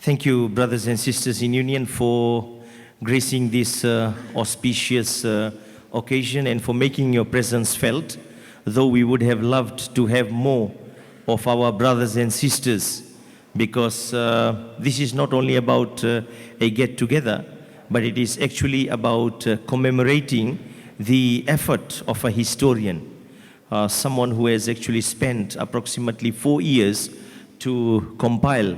Thank you, brothers and sisters in union, for gracing this auspicious occasion and for making your presence felt, though we would have loved to have more of our brothers and sisters, because this is not only about a get-together, but it is actually about commemorating the effort of a historian, someone who has actually spent approximately 4 years to compile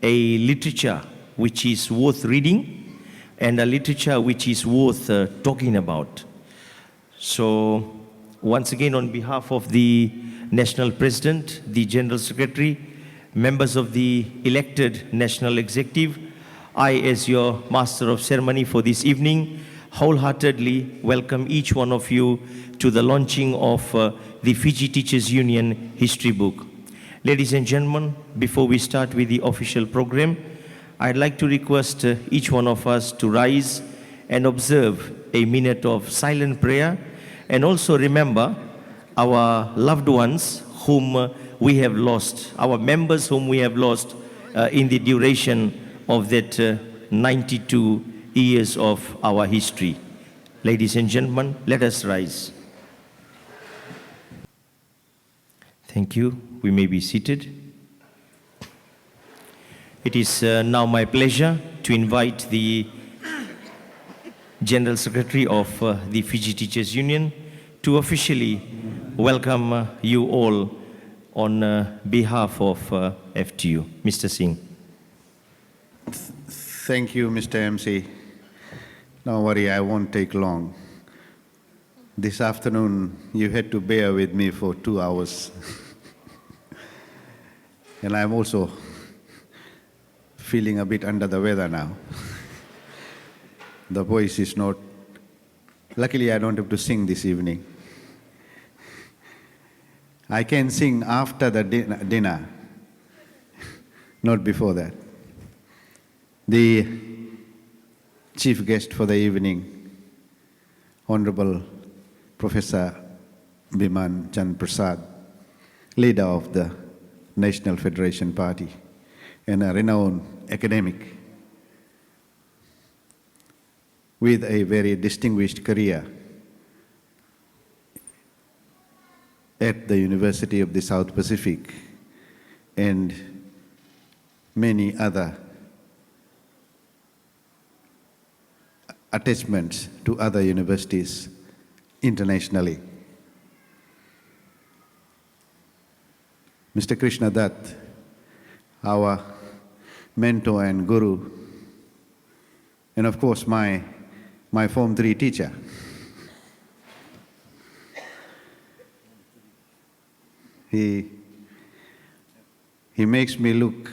a literature which is worth reading and a literature which is worth talking about. So once again, on behalf of the National President, the General Secretary, members of the elected National Executive, I, as your Master of Ceremony for this evening, wholeheartedly welcome each one of you to the launching of the Fiji Teachers Union History Book. Ladies and gentlemen, before we start with the official program, I'd like to request each one of us to rise and observe a minute of silent prayer and also remember our loved ones whom we have lost, our members whom we have lost in the duration of that 92 years of our history. Ladies and gentlemen, let us rise. Thank you. We may be seated. It is now my pleasure to invite the General Secretary of the Fiji Teachers Union to officially welcome you all on behalf of FTU. Mr. Singh. Thank you, Mr. MC. Don't worry, I won't take long. This afternoon, you had to bear with me for 2 hours. And I'm also feeling a bit under the weather now. The voice is not... Luckily, I don't have to sing this evening. I can sing after the dinner, not before that. The chief guest for the evening, Honorable Professor Biman Prasad, leader of the National Federation Party and a renowned academic with a very distinguished career at the University of the South Pacific and many other attachments to other universities internationally. Mr. Krishna Datt, our mentor and guru, and of course my Form 3 teacher. He makes me look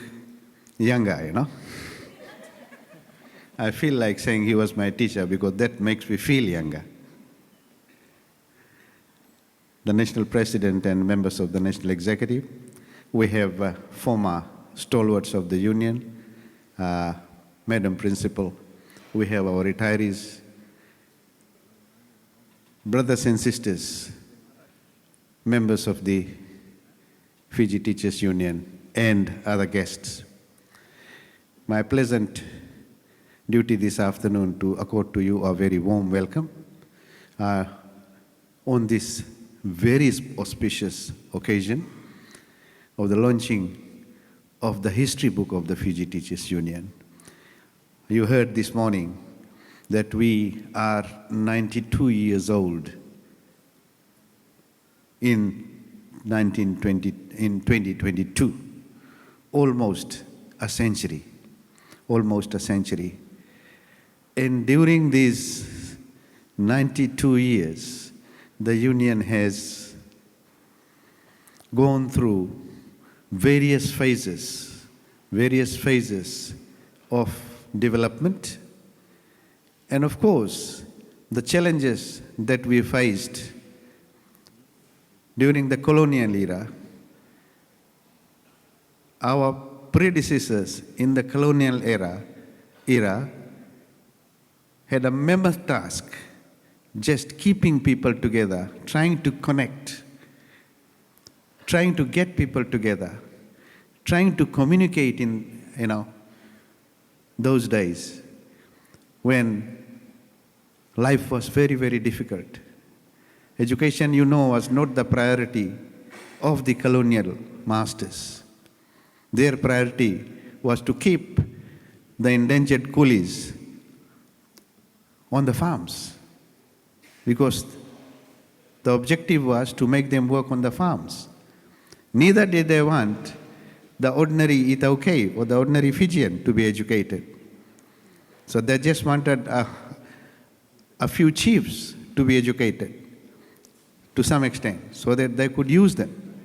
younger, you know. I feel like saying he was my teacher because that makes me feel younger. The National President and members of the National Executive, we have former stalwarts of the Union, Madam Principal, we have our retirees, brothers and sisters, members of the Fiji Teachers Union, and other guests. My pleasant duty this afternoon to accord to you a very warm welcome on this very auspicious occasion of the launching of the history book of the Fiji Teachers Union. You heard this morning that we are 92 years old in 2022, almost a century. And during these 92 years, the Union has gone through various phases of development. And of course, the challenges that we faced during the colonial era, our predecessors in the colonial era had a mammoth task, just keeping people together, trying to connect, trying to get people together, trying to communicate in, those days when life was very, very difficult. Education, was not the priority of the colonial masters. Their priority was to keep the indentured coolies on the farms, because the objective was to make them work on the farms. Neither did they want the ordinary Ethiopian or the ordinary Fijian to be educated. So they just wanted a few chiefs to be educated to some extent, so that they could use them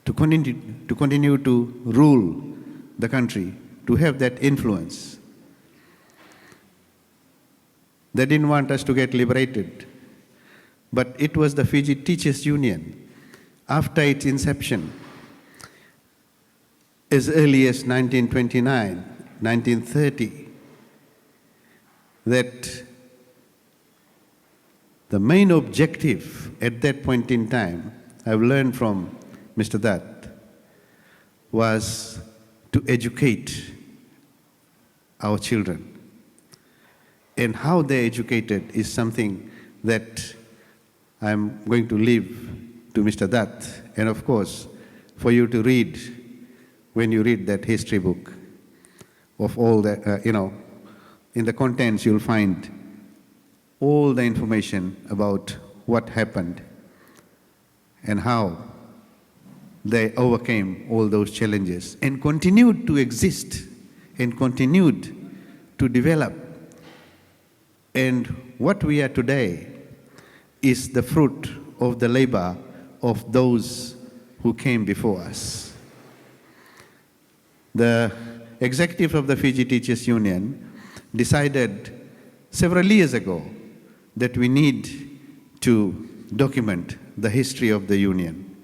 to continue to rule the country, to have that influence. They didn't want us to get liberated. But it was the Fiji Teachers Union, after its inception, as early as 1929, 1930, that the main objective at that point in time, I've learned from Mr. Datt, was to educate our children. And how they educated is something that I'm going to leave to Mr. Datt, and of course, for you to read when you read that history book of all that, in the contents you'll find all the information about what happened and how they overcame all those challenges and continued to exist and continued to develop. And what we are today is the fruit of the labor of those who came before us. The executive of the Fiji Teachers Union decided several years ago that we need to document the history of the union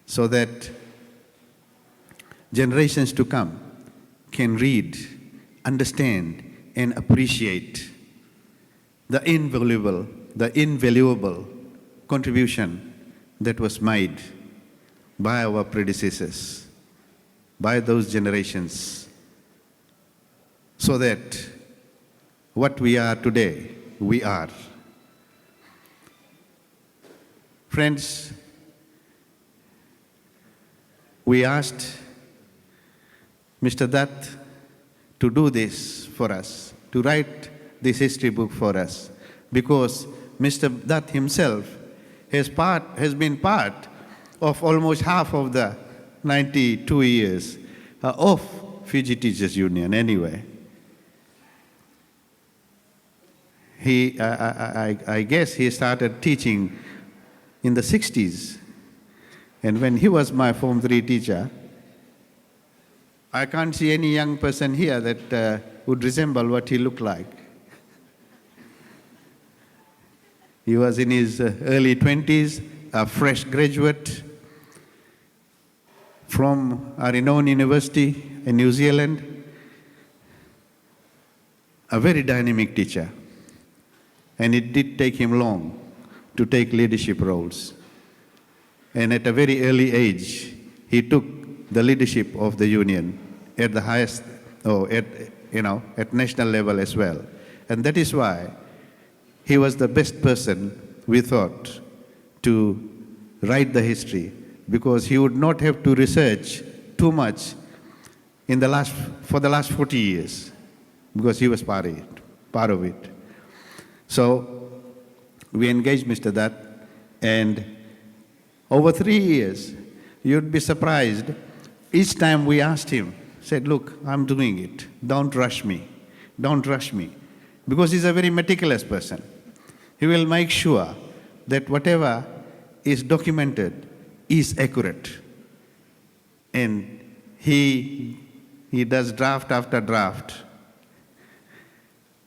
so that generations to come can read, understand, and appreciate the invaluable contribution that was made by our predecessors, by those generations, so that what we are today, we are. Friends, we asked Mr. Datt to do this for us, to write this history book for us, because Mr. Datt himself has been part of almost half of the 92 years of Fiji Teachers Union anyway. I guess he started teaching in the 60s. And when he was my Form 3 teacher, I can't see any young person here that would resemble what he looked like. He was in his early 20s, a fresh graduate from a renowned university in New Zealand, a very dynamic teacher. And it did take him long to take leadership roles. And at a very early age, he took the leadership of the union at the highest, at national level as well. And that is why he was the best person, we thought, to write the history, because he would not have to research too much for the last 40 years, because he was part of it. So we engaged Mr. Datt, and over 3 years, you'd be surprised, each time we asked him, said, look, I'm doing it, don't rush me, because he's a very meticulous person. He will make sure that whatever is documented is accurate. And he does draft after draft.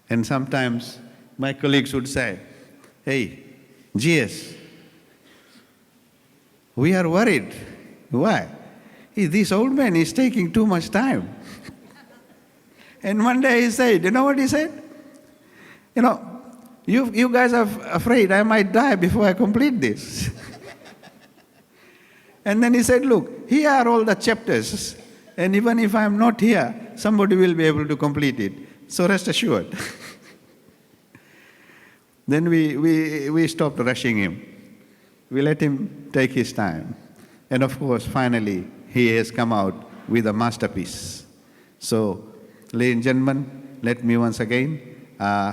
And sometimes my colleagues would say, hey, GS, we are worried. Why? This old man is taking too much time. And one day he said, you know what he said? You guys are afraid I might die before I complete this. And then he said, look, here are all the chapters And even if I'm not here, somebody will be able to complete it. So rest assured. Then we stopped rushing him. We let him take his time. And of course, finally, he has come out with a masterpiece. So, ladies and gentlemen, let me once again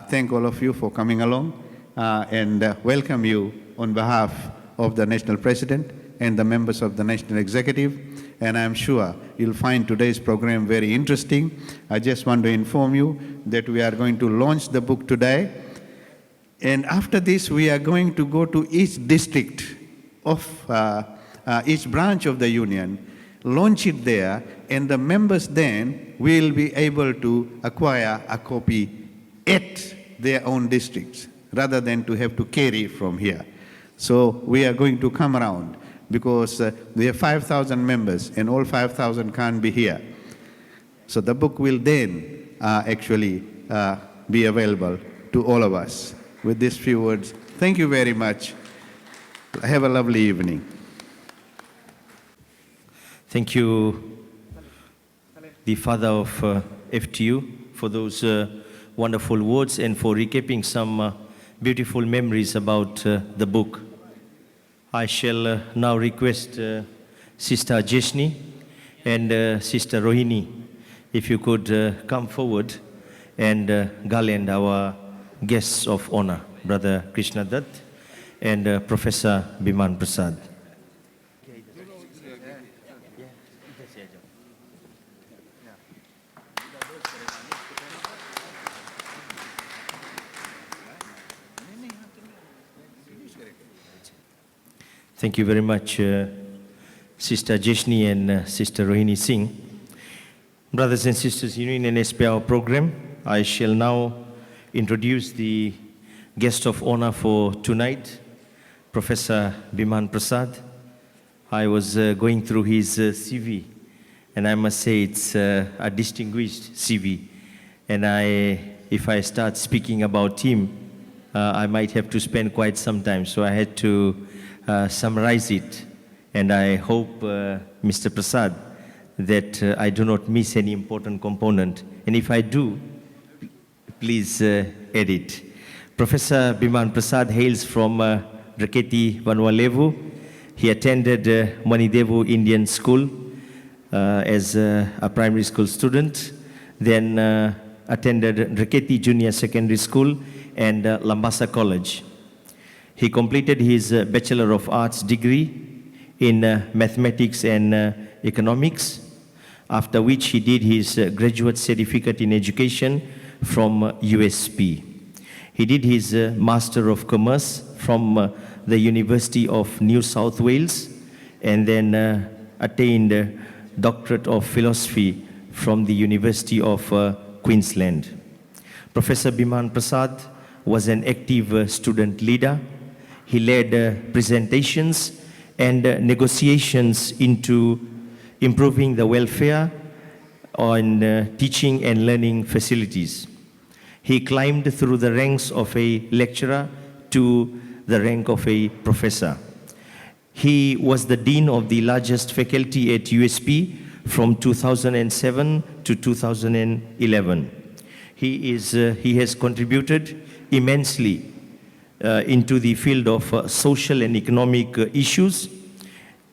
thank all of you for coming along and welcome you on behalf of the National President and the members of the National Executive. And I'm sure you'll find today's program very interesting. I just want to inform you that we are going to launch the book today. And after this, we are going to go to each district of each branch of the union, launch it there, and the members then will be able to acquire a copy at their own districts, rather than to have to carry from here. So we are going to come around, because we have 5,000 members, and all 5,000 can't be here. So the book will then actually be available to all of us. With these few words, thank you very much. Have a lovely evening. Thank you, the father of FTU, for those wonderful words and for recapping some beautiful memories about the book. I shall now request Sister Jeshni and Sister Rohini, if you could come forward and garland our guests of honor, Brother Krishna Datt and Professor Biman Prasad. Thank you very much, Sister Jeshni and Sister Rohini Singh. Brothers and sisters, in as per our program, I shall now introduce the guest of honor for tonight, Professor Biman Prasad. I was going through his CV, and I must say it's a distinguished CV. And if I start speaking about him, I might have to spend quite some time. So I had to summarize it, and I hope, Mr. Prasad, that I do not miss any important component, and if I do, please edit. Professor Biman Prasad hails from Raketi, Vanuatu. He attended Manidevu Indian School as a primary school student, then attended Raketi Junior Secondary School and Lambasa College. He completed his Bachelor of Arts degree in Mathematics and Economics, after which he did his Graduate Certificate in Education from USP. He did his Master of Commerce from the University of New South Wales, and then attained Doctorate of Philosophy from the University of Queensland. Professor Biman Prasad was an active student leader. He led presentations and negotiations into improving the welfare on teaching and learning facilities. He climbed through the ranks of a lecturer to the rank of a professor. He was the dean of the largest faculty at USP from 2007 to 2011. He has contributed immensely into the field of social and economic issues.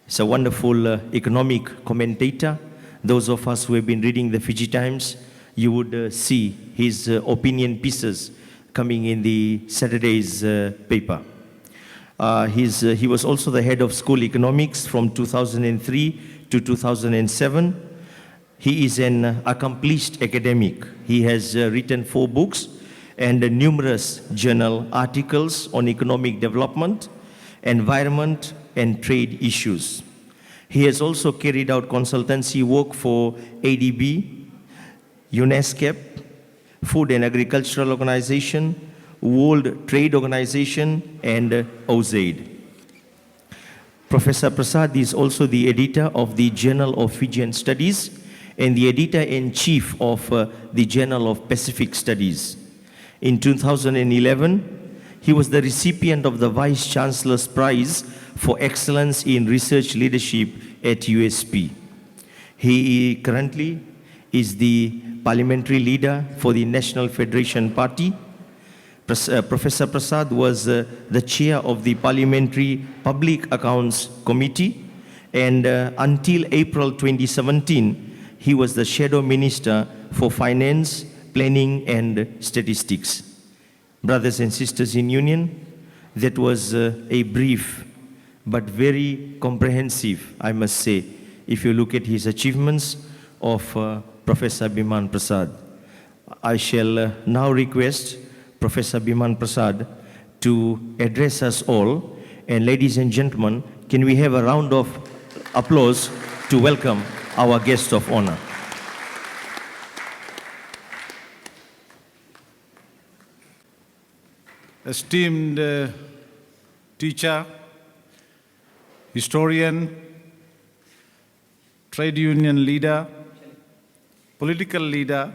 He's a wonderful economic commentator. Those of us who have been reading the Fiji Times, you would see his opinion pieces coming in the Saturday's paper. He was also the head of school economics from 2003 to 2007. He is an accomplished academic. He has written 4 books and numerous journal articles on economic development, environment, and trade issues. He has also carried out consultancy work for ADB, UNESCO, Food and Agricultural Organization, World Trade Organization, and OZAID. Professor Prasad is also the editor of the Journal of Fijian Studies and the editor-in-chief of the Journal of Pacific Studies. In 2011, he was the recipient of the Vice Chancellor's Prize for Excellence in Research Leadership at USP. He currently is the parliamentary leader for the National Federation Party. Professor Prasad was the chair of the Parliamentary Public Accounts Committee, and until April 2017, he was the Shadow Minister for Finance, Planning and Statistics. Brothers and sisters in union, that was a brief but very comprehensive, I must say, if you look at his achievements of Professor Biman Prasad. I shall now request Professor Biman Prasad to address us all. And ladies and gentlemen, can we have a round of applause to welcome our guest of honor? Esteemed teacher, historian, trade union leader, political leader,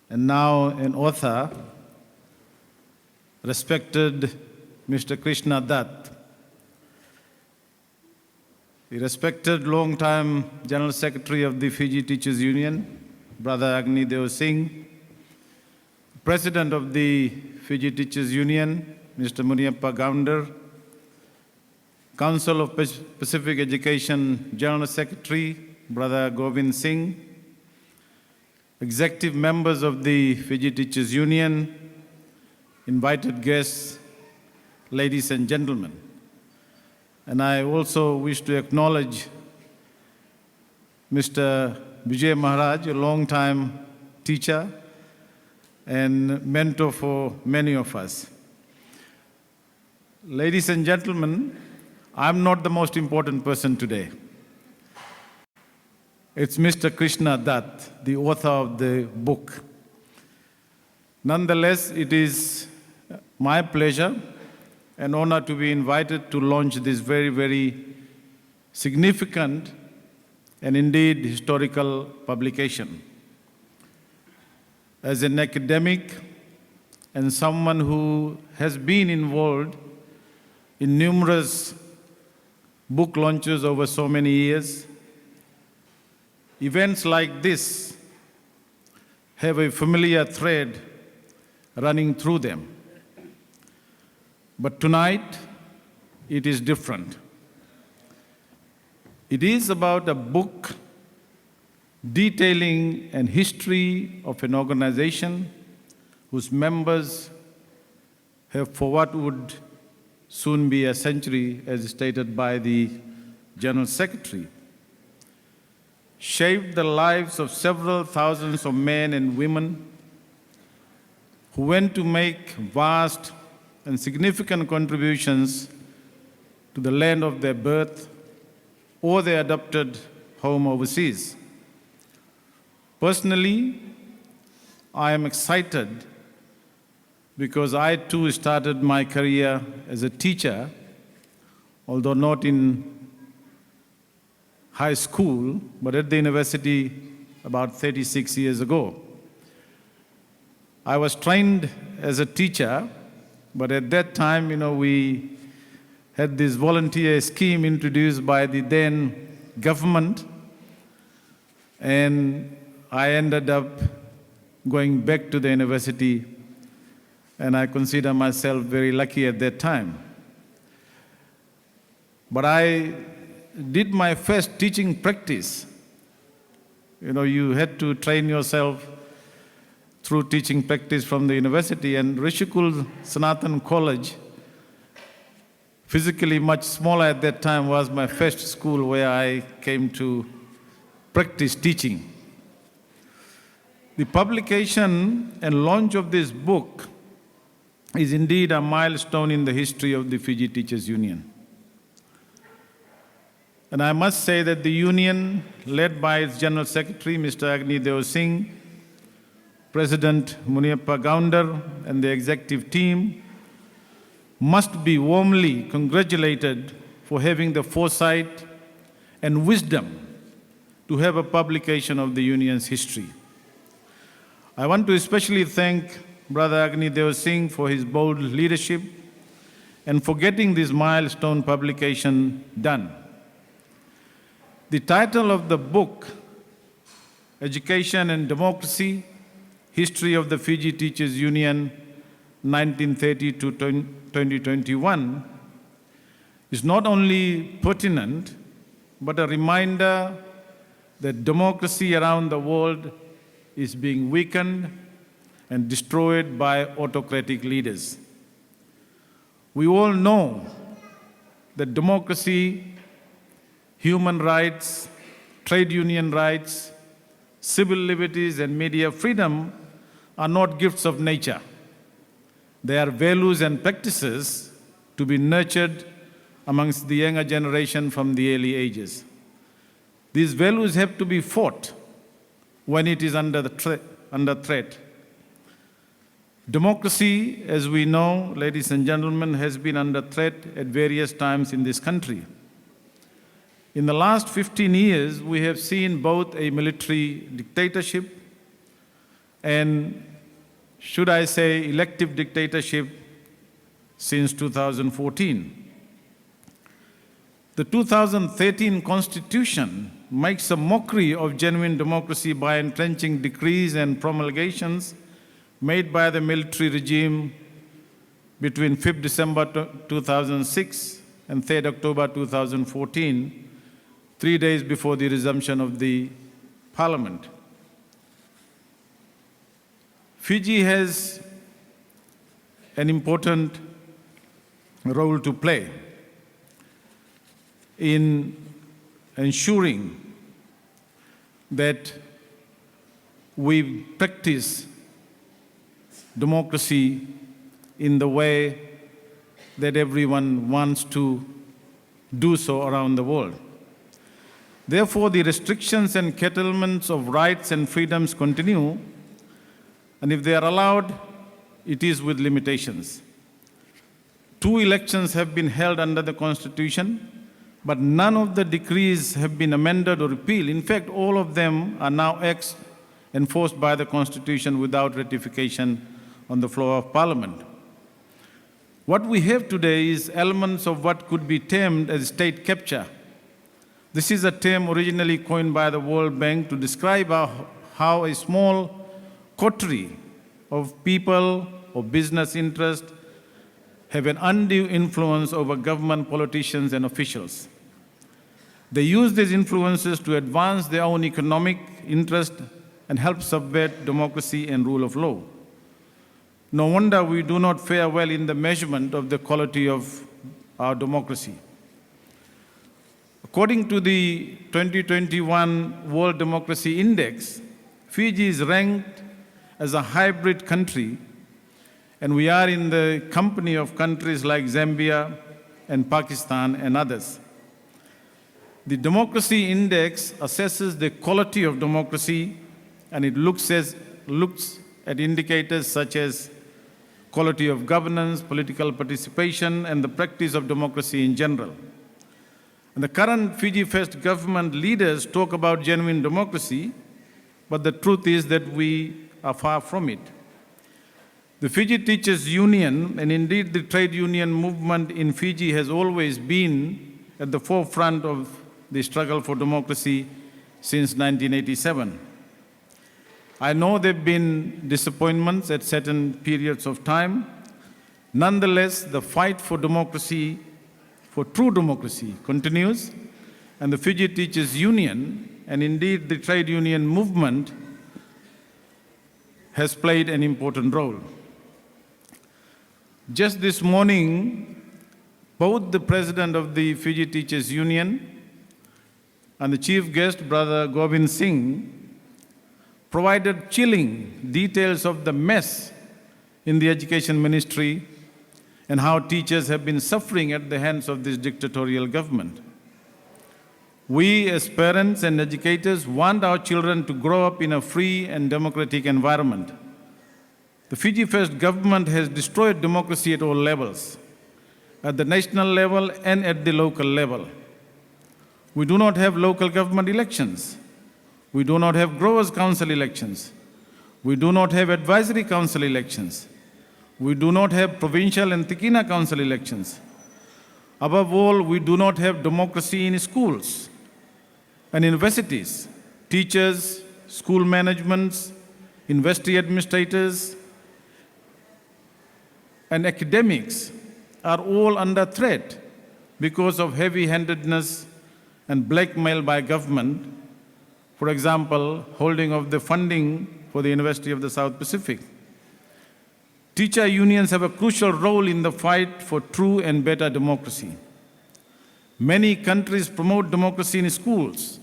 and now an author, respected Mr. Krishna Datt, the respected long-time General Secretary of the Fiji Teachers Union, Brother Agni Singh, President of the Fiji Teachers Union, Mr. Muniappa Goundar, Council of Pacific Education General Secretary, Brother Singh, executive members of the Fiji Teachers Union, invited guests, ladies and gentlemen. And I also wish to acknowledge Mr. Vijay Maharaj, a long-time teacher and mentor for many of us. Ladies and gentlemen, I'm not the most important person today. It's Mr. Krishna Datt, the author of the book. Nonetheless, it is my pleasure and honor to be invited to launch this very, very significant and indeed historical publication. As an academic and someone who has been involved in numerous book launches over so many years, events like this have a familiar thread running through them. But tonight, it is different. It is about a book detailing an history of an organization whose members have, for what would soon be a century, as stated by the General Secretary, shaped the lives of several thousands of men and women who went to make vast and significant contributions to the land of their birth or their adopted home overseas. Personally, I am excited because I too started my career as a teacher, although not in high school, but at the university about 36 years ago. I was trained as a teacher, but at that time, we had this volunteer scheme introduced by the then government, and I ended up going back to the university, and I consider myself very lucky at that time. But I did my first teaching practice. You had to train yourself through teaching practice from the university, and Rishikul Sanatan College, physically much smaller at that time, was my first school where I came to practice teaching. The publication and launch of this book is indeed a milestone in the history of the Fiji Teachers Union. And I must say that the union, led by its General Secretary, Mr. Agni Singh, President Muniappa Goundar, and the executive team, must be warmly congratulated for having the foresight and wisdom to have a publication of the union's history. I want to especially thank Brother Agni Singh for his bold leadership and for getting this milestone publication done. The title of the book, Education and Democracy, History of the Fiji Teachers Union, 1930 to 2021, is not only pertinent, but a reminder that democracy around the world is being weakened and destroyed by autocratic leaders. We all know that democracy, human rights, trade union rights, civil liberties, and media freedom are not gifts of nature. They are values and practices to be nurtured amongst the younger generation from the early ages. These values have to be fought when it is under threat. Democracy, as we know, ladies and gentlemen, has been under threat at various times in this country. In the last 15 years, we have seen both a military dictatorship and, should I say, elective dictatorship since 2014. The 2013 Constitution makes a mockery of genuine democracy by entrenching decrees and promulgations made by the military regime between 5th December 2006 and 3rd October 2014, 3 days before the resumption of the parliament. Fiji has an important role to play in ensuring that we practice democracy in the way that everyone wants to do so around the world. Therefore, the restrictions and curtailments of rights and freedoms continue, and if they are allowed, it is with limitations. 2 elections have been held under the Constitution, but none of the decrees have been amended or repealed. In fact, all of them are now enforced by the Constitution without ratification on the floor of Parliament. What we have today is elements of what could be termed as state capture. This is a term originally coined by the World Bank to describe how a small coterie of people or business interests have an undue influence over government, politicians, and officials. They use these influences to advance their own economic interest and help subvert democracy and rule of law. No wonder we do not fare well in the measurement of the quality of our democracy. According to the 2021 World Democracy Index, Fiji is ranked as a hybrid country, and we are in the company of countries like Zambia and Pakistan and others. The Democracy Index assesses the quality of democracy, and it looks at indicators such as quality of governance, political participation, and the practice of democracy in general. And the current Fiji First government leaders talk about genuine democracy, but the truth is that we are far from it. The Fiji Teachers Union, and indeed the trade union movement in Fiji, has always been at the forefront of the struggle for democracy since 1987. I know there have been disappointments at certain periods of time. Nonetheless, the fight for democracy, for true democracy, continues, and the Fiji Teachers Union, and indeed the trade union movement, has played an important role. Just this morning, both the president of the Fiji Teachers Union and the chief guest, Brother Govind Singh, provided chilling details of the mess in the education ministry and how teachers have been suffering at the hands of this dictatorial government. We as parents and educators want our children to grow up in a free and democratic environment. The Fiji First government has destroyed democracy at all levels, at the national level and at the local level. We do not have local government elections. We do not have Growers' Council elections. We do not have Advisory Council elections. We do not have Provincial and Tikina Council elections. Above all, we do not have democracy in schools. and universities, teachers, school managements, university administrators, and academics are all under threat because of heavy-handedness and blackmail by government, for example, holding of the funding for the University of the South Pacific. Teacher unions have a crucial role in the fight for true and better democracy. Many countries promote democracy in schools.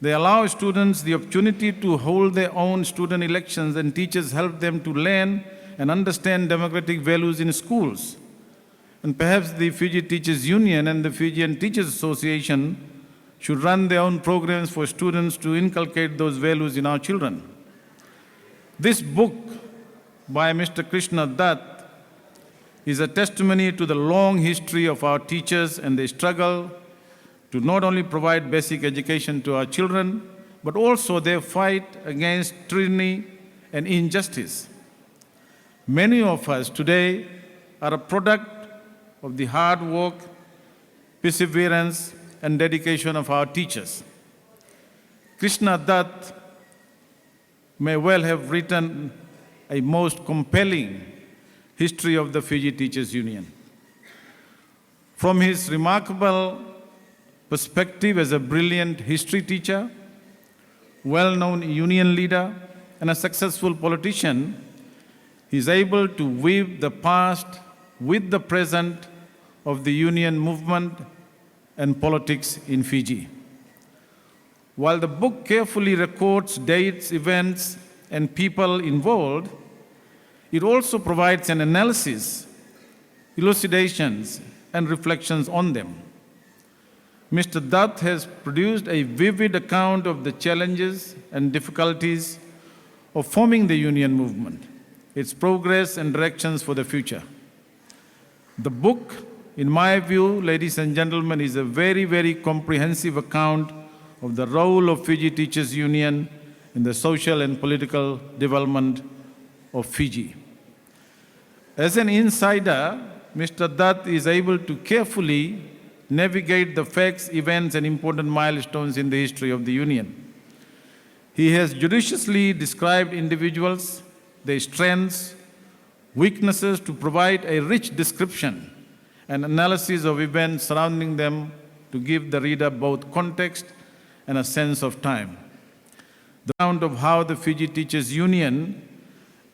They allow students the opportunity to hold their own student elections, and teachers help them to learn and understand democratic values in schools. And perhaps the Fiji Teachers Union and the Fijian Teachers Association should run their own programs for students to inculcate those values in our children. This book by Mr. Krishna Datt is a testimony to the long history of our teachers and their struggle to not only provide basic education to our children, but also their fight against tyranny and injustice. Many of us today are a product of the hard work, perseverance, and dedication of our teachers. Krishna Datt may well have written a most compelling history of the Fiji Teachers Union. From his remarkable perspective as a brilliant history teacher, well-known union leader, and a successful politician, he is able to weave the past with the present of the union movement and politics in Fiji. While the book carefully records dates, events, and people involved, it also provides an analysis, elucidations, and reflections on them. Mr. Datt has produced a vivid account of the challenges and difficulties of forming the union movement, its progress and directions for the future. The book, in my view, ladies and gentlemen, is a very, very comprehensive account of the role of Fiji Teachers Union in the social and political development of Fiji. As an insider, Mr. Datt is able to carefully navigate the facts, events, and important milestones in the history of the Union. He has judiciously described individuals, their strengths, weaknesses to provide a rich description and analysis of events surrounding them to give the reader both context and a sense of time. The account of how the Fiji Teachers Union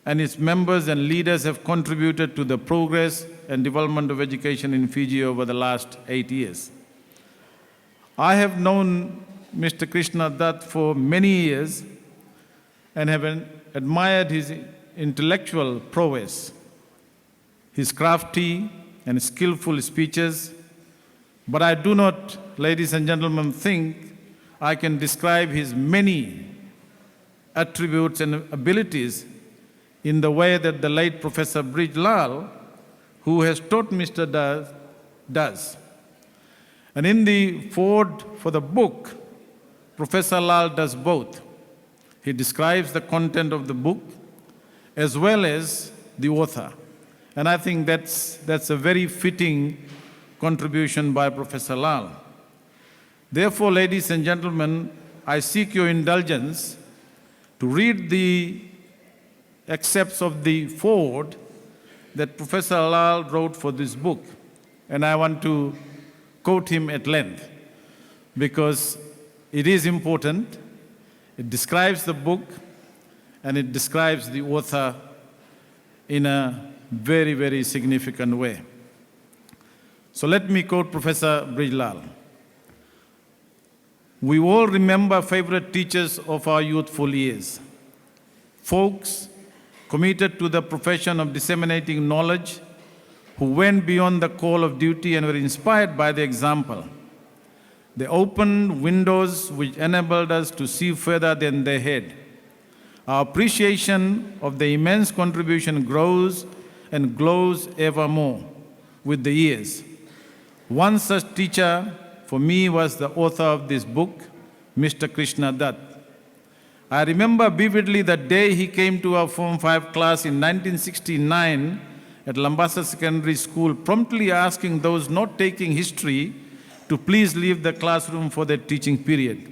and its members and leaders have contributed to the progress and development of education in Fiji over the last 8 years. I have known Mr. Krishna Datt for many years and have admired his intellectual prowess, his crafty and skillful speeches, but I do not, ladies and gentlemen, think I can describe his many attributes and abilities in the way that the late Professor Brij Lal, who has taught Mr. Datt, does. And in the foreword for the book, Professor Lal does both. He describes the content of the book as well as the author. And I think that's a very fitting contribution by Professor Lal. Therefore, ladies and gentlemen, I seek your indulgence to read the excerpts of the foreword that Professor Lal wrote for this book. And I want to quote him at length because it is important. It describes the book and it describes the author in a very, very significant way. So let me quote Professor Brij Lal. We all remember favorite teachers of our youthful years, folks committed to the profession of disseminating knowledge, who went beyond the call of duty and were inspired by the example. They opened windows which enabled us to see further than they had. Our appreciation of the immense contribution grows and glows ever more with the years. One such teacher for me was the author of this book, Mr. Krishna Datt. I remember vividly the day he came to our Form 5 class in 1969 at Lambasa Secondary School, promptly asking those not taking history to please leave the classroom for their teaching period.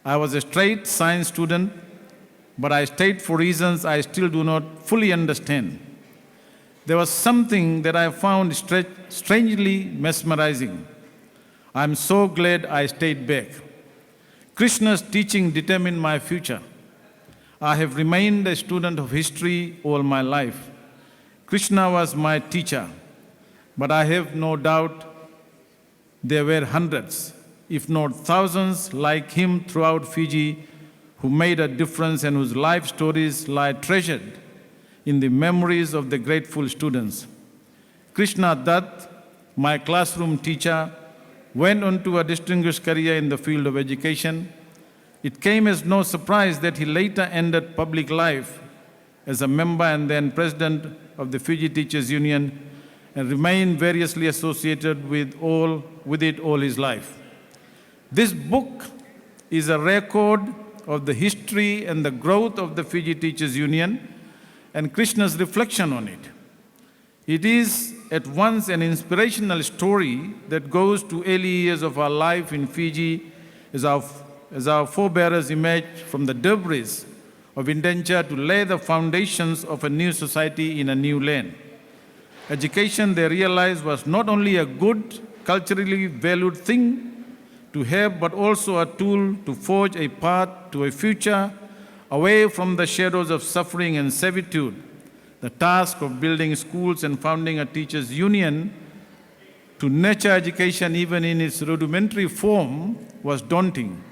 I was a straight science student, but I stayed for reasons I still do not fully understand. There was something that I found strangely mesmerizing. I'm so glad I stayed back. Krishna's teaching determined my future. I have remained a student of history all my life. Krishna was my teacher, but I have no doubt there were hundreds, if not thousands, like him throughout Fiji who made a difference and whose life stories lie treasured in the memories of the grateful students. Krishna Datt, my classroom teacher, went on to a distinguished career in the field of education. It came as no surprise that he later ended public life as a member and then president of the Fiji Teachers Union and remained variously associated with it all his life. This book is a record of the history and the growth of the Fiji Teachers Union and Krishna's reflection on it. It is at once an inspirational story that goes to early years of our life in Fiji as our forebearers emerged from the debris of indenture to lay the foundations of a new society in a new land. Education, they realized, was not only a good, culturally valued thing to have, but also a tool to forge a path to a future away from the shadows of suffering and servitude. The task of building schools and founding a teachers' union to nurture education even in its rudimentary form was daunting.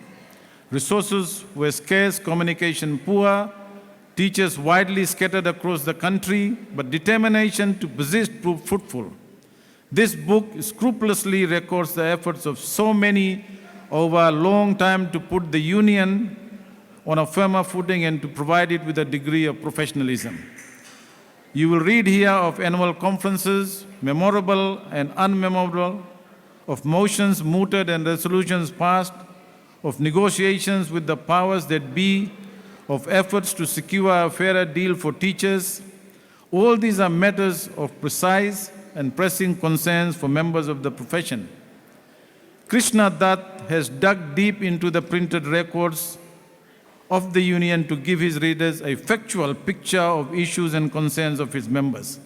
Resources were scarce, communication poor, teachers widely scattered across the country, but determination to persist proved fruitful. This book scrupulously records the efforts of so many over a long time to put the union on a firmer footing and to provide it with a degree of professionalism. You will read here of annual conferences, memorable and unmemorable, of motions mooted and resolutions passed, of negotiations with the powers that be, of efforts to secure a fairer deal for teachers. All these are matters of precise and pressing concerns for members of the profession. Krishna Datt has dug deep into the printed records of the union to give his readers a factual picture of issues and concerns of its members.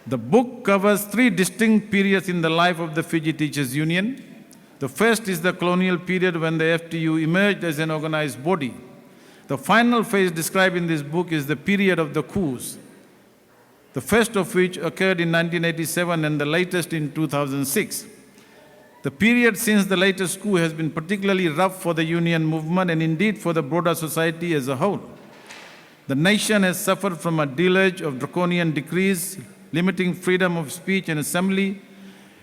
The book covers three distinct periods in the life of the Fiji Teachers Union. The first is the colonial period when the FTU emerged as an organized body. The final phase described in this book is the period of the coups, the first of which occurred in 1987 and the latest in 2006. The period since the latest coup has been particularly rough for the union movement and indeed for the broader society as a whole. The nation has suffered from a deluge of draconian decrees limiting freedom of speech and assembly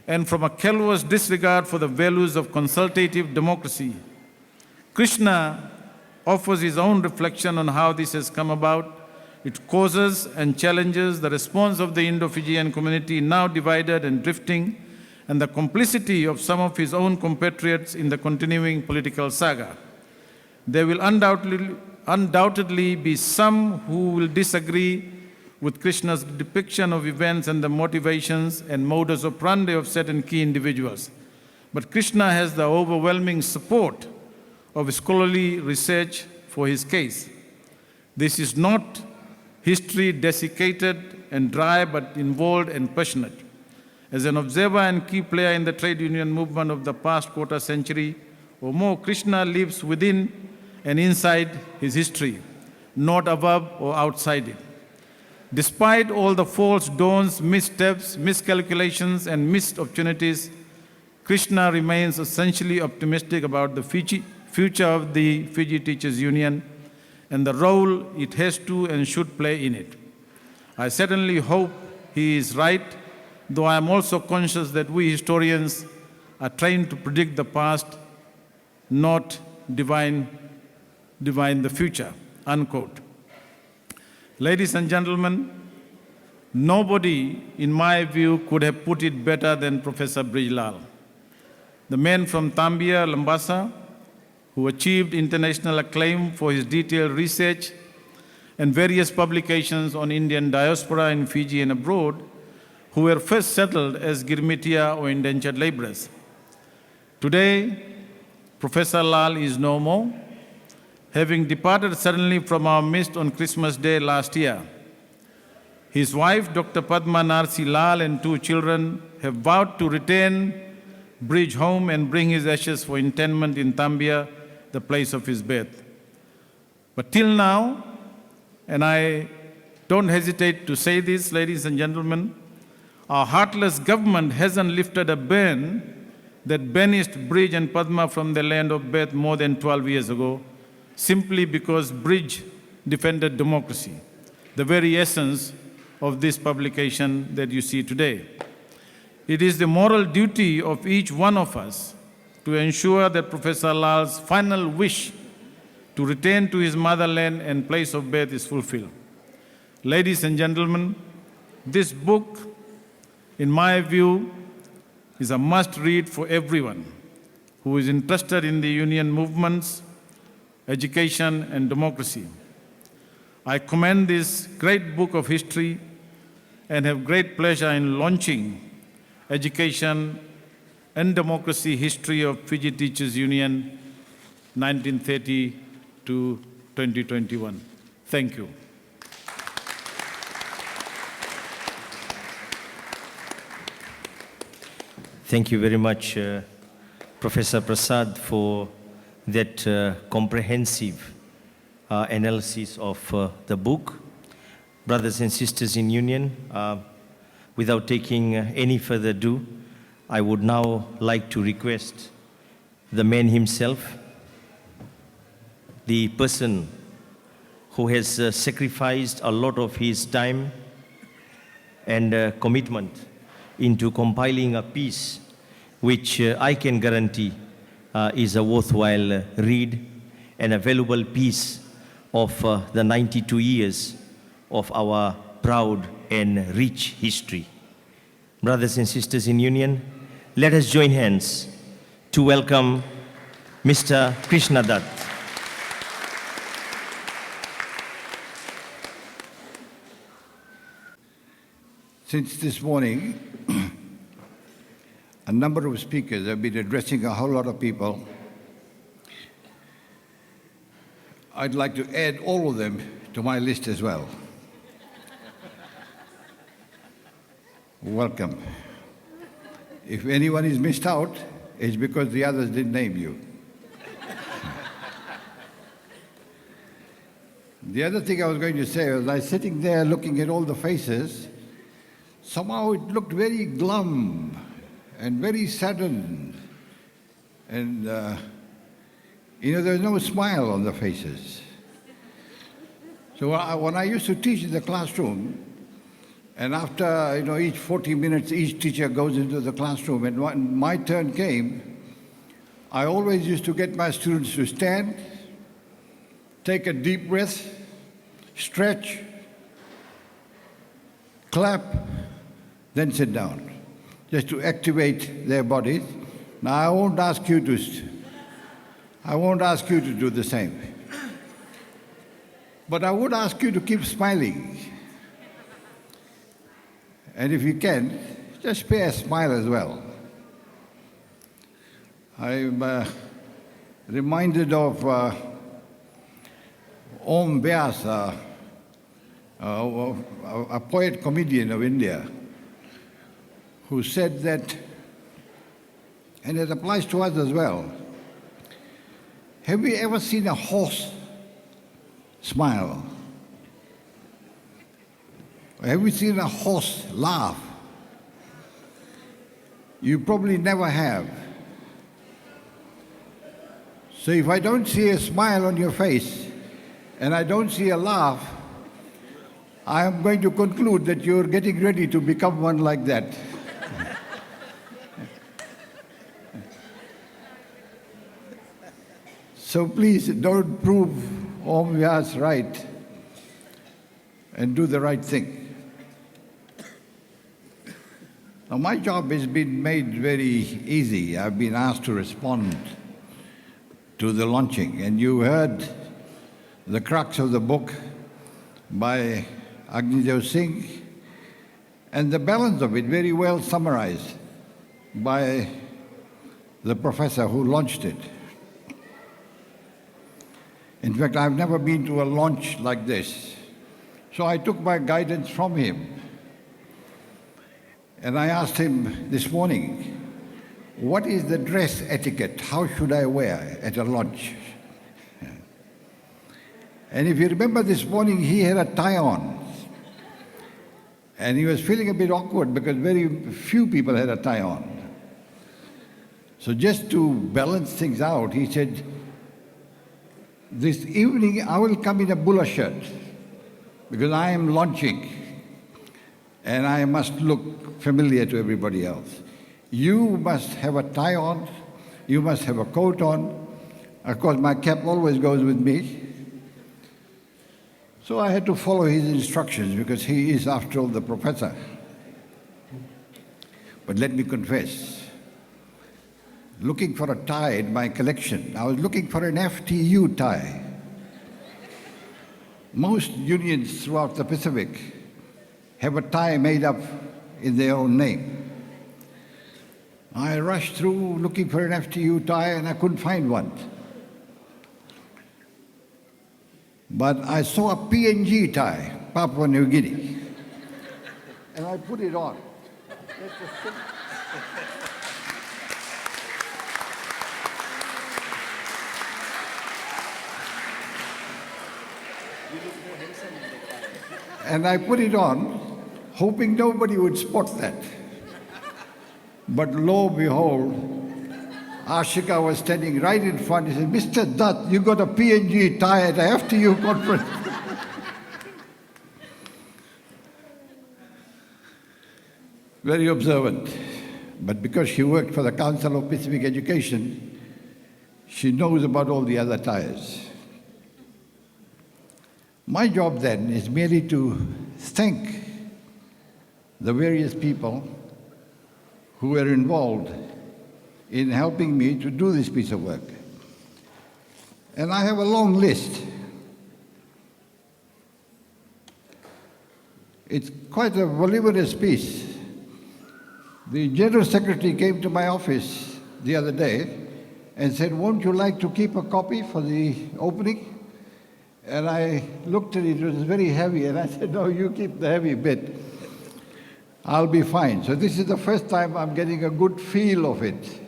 and from a callous disregard for the values of consultative democracy. Krishna offers his own reflection on how this has come about, its causes and challenges, the response of the Indo-Fijian community now divided and drifting, and the complicity of some of his own compatriots in the continuing political saga. There will undoubtedly be some who will disagree with Krishna's depiction of events and the motivations and modus operandi of certain key individuals. But Krishna has the overwhelming support of scholarly research for his case. This is not history desiccated and dry, but involved and passionate. As an observer and key player in the trade union movement of the past quarter century or more, Krishna lives within and inside his history, not above or outside it. Despite all the false dawns, missteps, miscalculations, and missed opportunities, Krishna remains essentially optimistic about the future of the Fiji Teachers Union and the role it has to and should play in it. I certainly hope he is right, though I am also conscious that we historians are trained to predict the past, not divine the future, unquote. Ladies and gentlemen, nobody, in my view, could have put it better than Professor Brijlal. The man from Tambia, Lambasa, who achieved international acclaim for his detailed research and various publications on Indian diaspora in Fiji and abroad, who were first settled as Girmitia or indentured laborers. Today, Professor Lal is no more, having departed suddenly from our midst on Christmas Day last year. His wife, Dr. Padma Narsi Lal, and 2 children have vowed to retain Bridge home and bring his ashes for interment in Tambia, the place of his birth. But till now, and I don't hesitate to say this, ladies and gentlemen, our heartless government hasn't lifted a ban that banished Bridge and Padma from their land of birth more than 12 years ago, simply because Bridge defended democracy, the very essence of this publication that you see today. It is the moral duty of each one of us to ensure that Professor Lal's final wish to return to his motherland and place of birth is fulfilled. Ladies and gentlemen, this book, in my view, is a must-read for everyone who is interested in the union movements, education, and democracy. I commend this great book of history and have great pleasure in launching Education and Democracy History of Fiji Teachers Union, 1930 to 2021. Thank you. Thank you very much, Professor Prasad, for that comprehensive analysis of the book. Brothers and sisters in union, without taking any further ado, I would now like to request the man himself, the person who has sacrificed a lot of his time and commitment into compiling a piece which I can guarantee is a worthwhile read and a valuable piece of the 92 years of our proud and rich history. Brothers and sisters in union, let us join hands to welcome Mr. Krishna Datt. Since this morning, a number of speakers have been addressing a whole lot of people. I'd like to add all of them to my list as well. Welcome. If anyone is missed out, it's because the others didn't name you. The other thing I was going to say was I was sitting there looking at all the faces. Somehow it looked very glum and very saddened. And, there's no smile on the faces. So when I used to teach in the classroom, and after, each 40 minutes, each teacher goes into the classroom, and when my turn came, I always used to get my students to stand, take a deep breath, stretch, clap, then sit down, just to activate their bodies. Now, I won't ask you to do the same. But I would ask you to keep smiling. And if you can, just spare a smile as well. I'm reminded of Om Vyasa, a poet-comedian of India, who said that, and it applies to us as well, have you ever seen a horse smile? Have you seen a horse laugh? You probably never have. So if I don't see a smile on your face and I don't see a laugh, I am going to conclude that you're getting ready to become one like that. So please don't prove Om Vyas right and do the right thing. Now, my job has been made very easy. I've been asked to respond to the launching, and you heard the crux of the book by Agni Singh, and the balance of it very well summarized by the professor who launched it. In fact, I've never been to a launch like this. So I took my guidance from him. And I asked him this morning, what is the dress etiquette? How should I wear at a launch? And if you remember this morning, he had a tie on. And he was feeling a bit awkward because very few people had a tie on. So just to balance things out, he said, this evening I will come in a bula shirt because I am launching and I must look familiar to everybody else. You must have a tie on, you must have a coat on. Of course, my cap always goes with me. So I had to follow his instructions because he is, after all, the professor. But let me confess, looking for a tie in my collection, I was looking for an FTU tie. Most unions throughout the Pacific have a tie made up in their own name. I rushed through looking for an FTU tie and I couldn't find one. But I saw a PNG tie, Papua New Guinea, and I put it on. And I put it on, hoping nobody would spot that. But lo and behold, Ashika was standing right in front. He said, Mr. Datt, you got a PNG tie at a FTU conference. Very observant. But because she worked for the Council of Pacific Education, she knows about all the other ties. My job then is merely to thank the various people who were involved in helping me to do this piece of work. And I have a long list. It's quite a voluminous piece. The General Secretary came to my office the other day and said, won't you like to keep a copy for the opening? And I looked at it, it was very heavy, and I said, no, you keep the heavy bit. I'll be fine. So this is the first time I'm getting a good feel of it.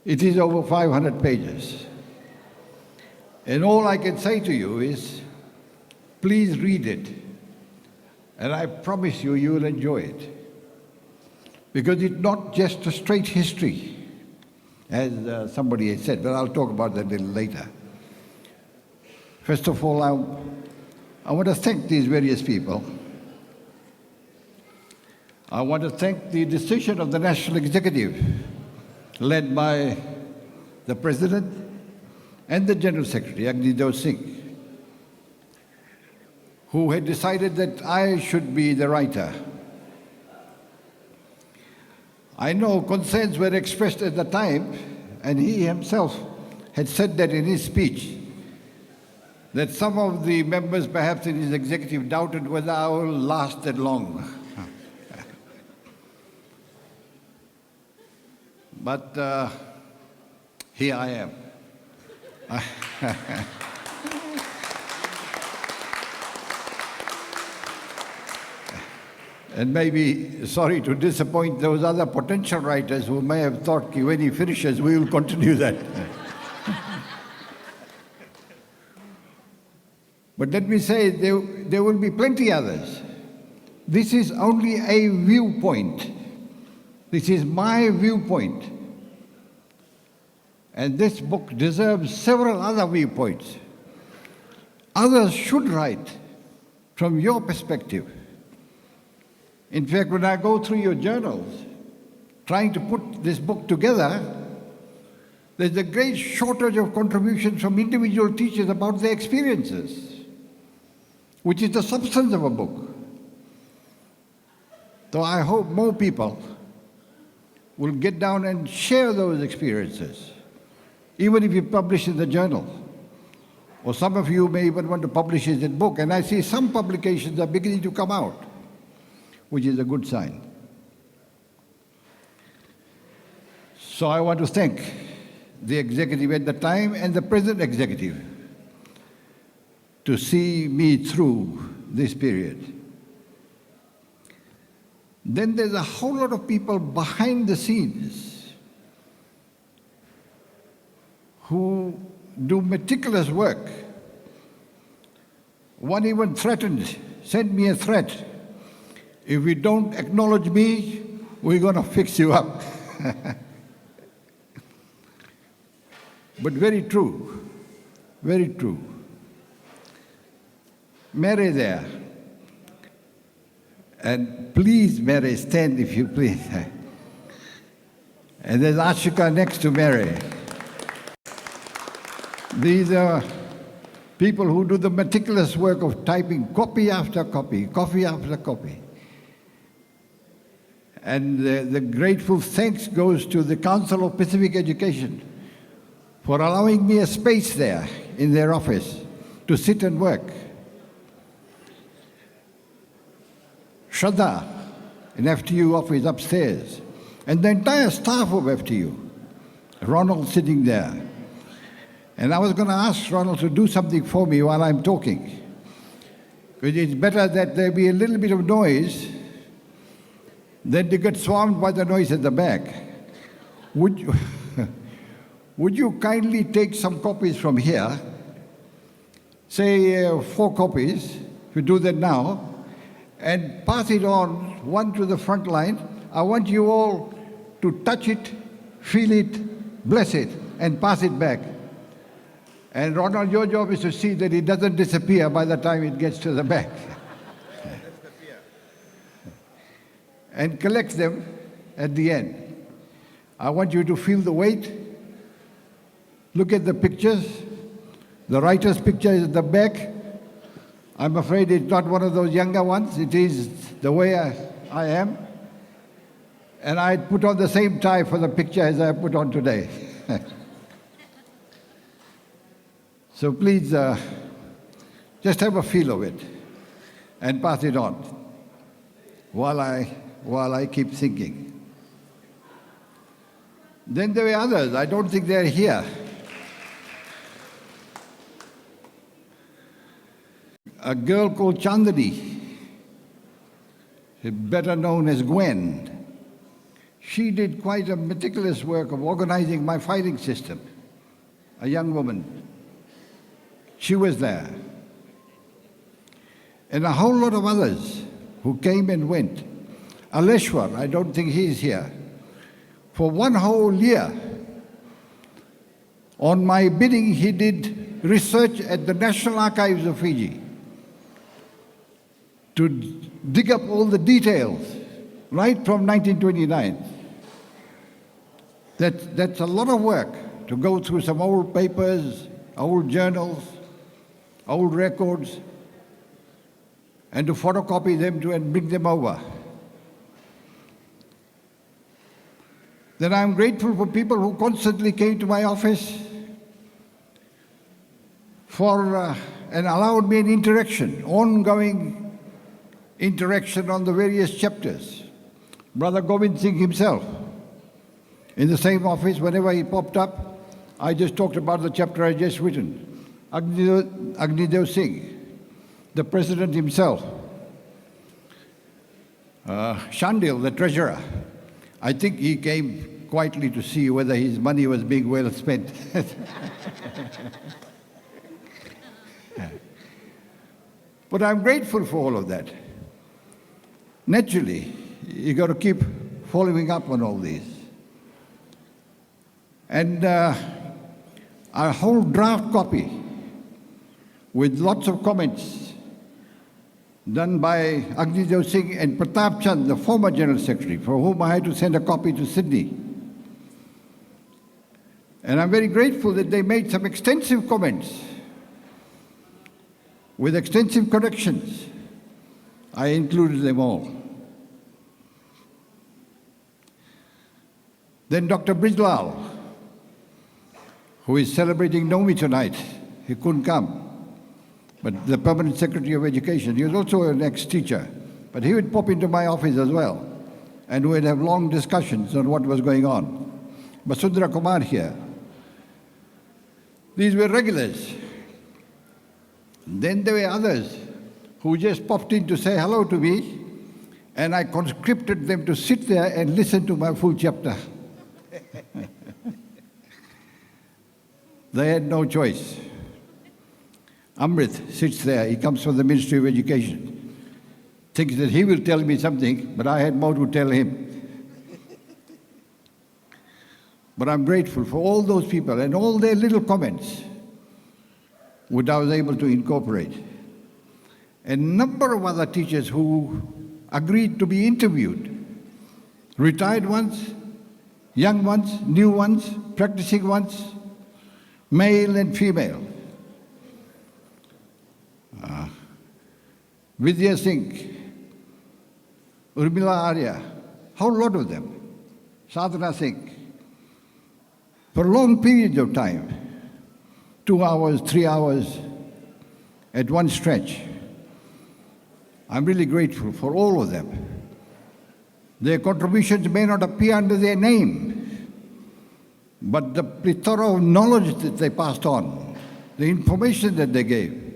It is over 500 pages. And all I can say to you is, please read it. And I promise you, you will enjoy it. Because it's not just a straight history, as somebody has said, but I'll talk about that a little later. First of all, I want to thank these various people. I want to thank the decision of the National Executive, led by the President and the General Secretary, Agni Singh, who had decided that I should be the writer. I know concerns were expressed at the time, and he himself had said that in his speech, that some of the members perhaps in his executive doubted whether I will last that long. But here I am. And maybe, sorry to disappoint those other potential writers who may have thought when he finishes, we will continue that. But let me say, there will be plenty others. This is only a viewpoint. This is my viewpoint. And this book deserves several other viewpoints. Others should write from your perspective. In fact, when I go through your journals, trying to put this book together, there's a great shortage of contributions from individual teachers about their experiences, which is the substance of a book. So I hope more people will get down and share those experiences, even if you publish in the journal. Or some of you may even want to publish it in book. And I see some publications are beginning to come out, which is a good sign. So I want to thank the executive at the time and the present executive to see me through this period. Then there's a whole lot of people behind the scenes who do meticulous work. One even threatened, sent me a threat. If you don't acknowledge me, we're going to fix you up. But very true, very true. Mary there. And please, Mary, stand if you please. And there's Ashika next to Mary. These are people who do the meticulous work of typing copy after copy, copy after copy. And the grateful thanks goes to the Council of Pacific Education for allowing me a space there in their office to sit and work. Shraddha, an FTU office upstairs, and the entire staff of FTU. Ronald sitting there. And I was going to ask Ronald to do something for me while I'm talking. Because it's better that there be a little bit of noise than to get swarmed by the noise at the back. Would you kindly take some copies from here, say 4 copies, if you do that now, and pass it on, one to the front line. I want you all to touch it, feel it, bless it, and pass it back. And Ronald, your job is to see that it doesn't disappear by the time it gets to the back. And collect them at the end. I want you to feel the weight. Look at the pictures. The writer's picture is at the back. I'm afraid it's not one of those younger ones. It is the way I am. And I put on the same tie for the picture as I put on today. So please just have a feel of it and pass it on while I keep thinking. Then there were others. I don't think they're here. A girl called Chandani, better known as Gwen. She did quite a meticulous work of organizing my filing system. A young woman. She was there. And a whole lot of others who came and went. Aleshwar, I don't think he's here. For 1 whole year, on my bidding, he did research at the National Archives of Fiji to dig up all the details, right from 1929. That's a lot of work to go through some old papers, old journals, old records, and to photocopy them and bring them over. Then I'm grateful for people who constantly came to my office and allowed me an interaction, ongoing interaction on the various chapters. Brother Govind Singh himself, in the same office, whenever he popped up, I just talked about the chapter I just written. Agni Singh, the president himself. Shandil, the treasurer. I think he came quietly to see whether his money was being well spent. But I'm grateful for all of that. Naturally, you got to keep following up on all these. And a whole draft copy with lots of comments done by Agni Singh and Pratap Chand, the former General Secretary, for whom I had to send a copy to Sydney. And I'm very grateful that they made some extensive comments with extensive corrections. I included them all. Then Dr. Brijlal, who is celebrating Nomi tonight. He couldn't come. But the Permanent Secretary of Education, he was also an ex-teacher, but he would pop into my office as well, and we'd have long discussions on what was going on. Basundara Kumar here. These were regulars. Then there were others who just popped in to say hello to me, and I conscripted them to sit there and listen to my full chapter. They had no choice. Amrit sits there, he comes from the Ministry of Education, thinks that he will tell me something, but I had more to tell him. But I'm grateful for all those people and all their little comments which I was able to incorporate. A number of other teachers who agreed to be interviewed, retired ones, young ones, new ones, practicing ones, male and female. Vidya Singh, Urmila Arya, whole lot of them, Sadhana Singh, for long periods of time, 2 hours, 3 hours at one stretch. I'm really grateful for all of them. Their contributions may not appear under their name, but the plethora of knowledge that they passed on, the information that they gave,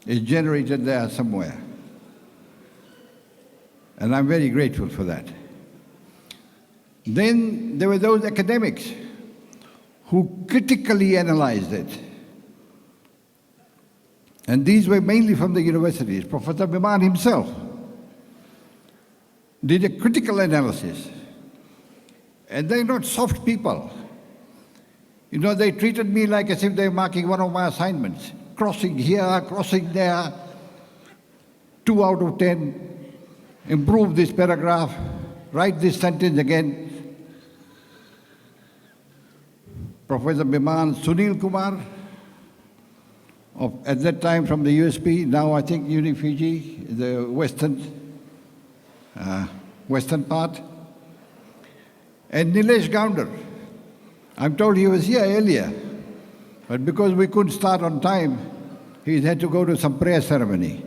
is generated there somewhere. And I'm very grateful for that. Then there were those academics who critically analyzed it. And these were mainly from the universities. Professor Biman himself did a critical analysis. And they're not soft people. You know, they treated me like as if they were marking one of my assignments. Crossing here, crossing there, 2 out of 10, improve this paragraph, write this sentence again. Professor Biman, Sunil Kumar, at that time from the USP, now I think Uni Fiji, the western part. And Nilesh Goundar, I'm told he was here earlier, but because we couldn't start on time, he had to go to some prayer ceremony.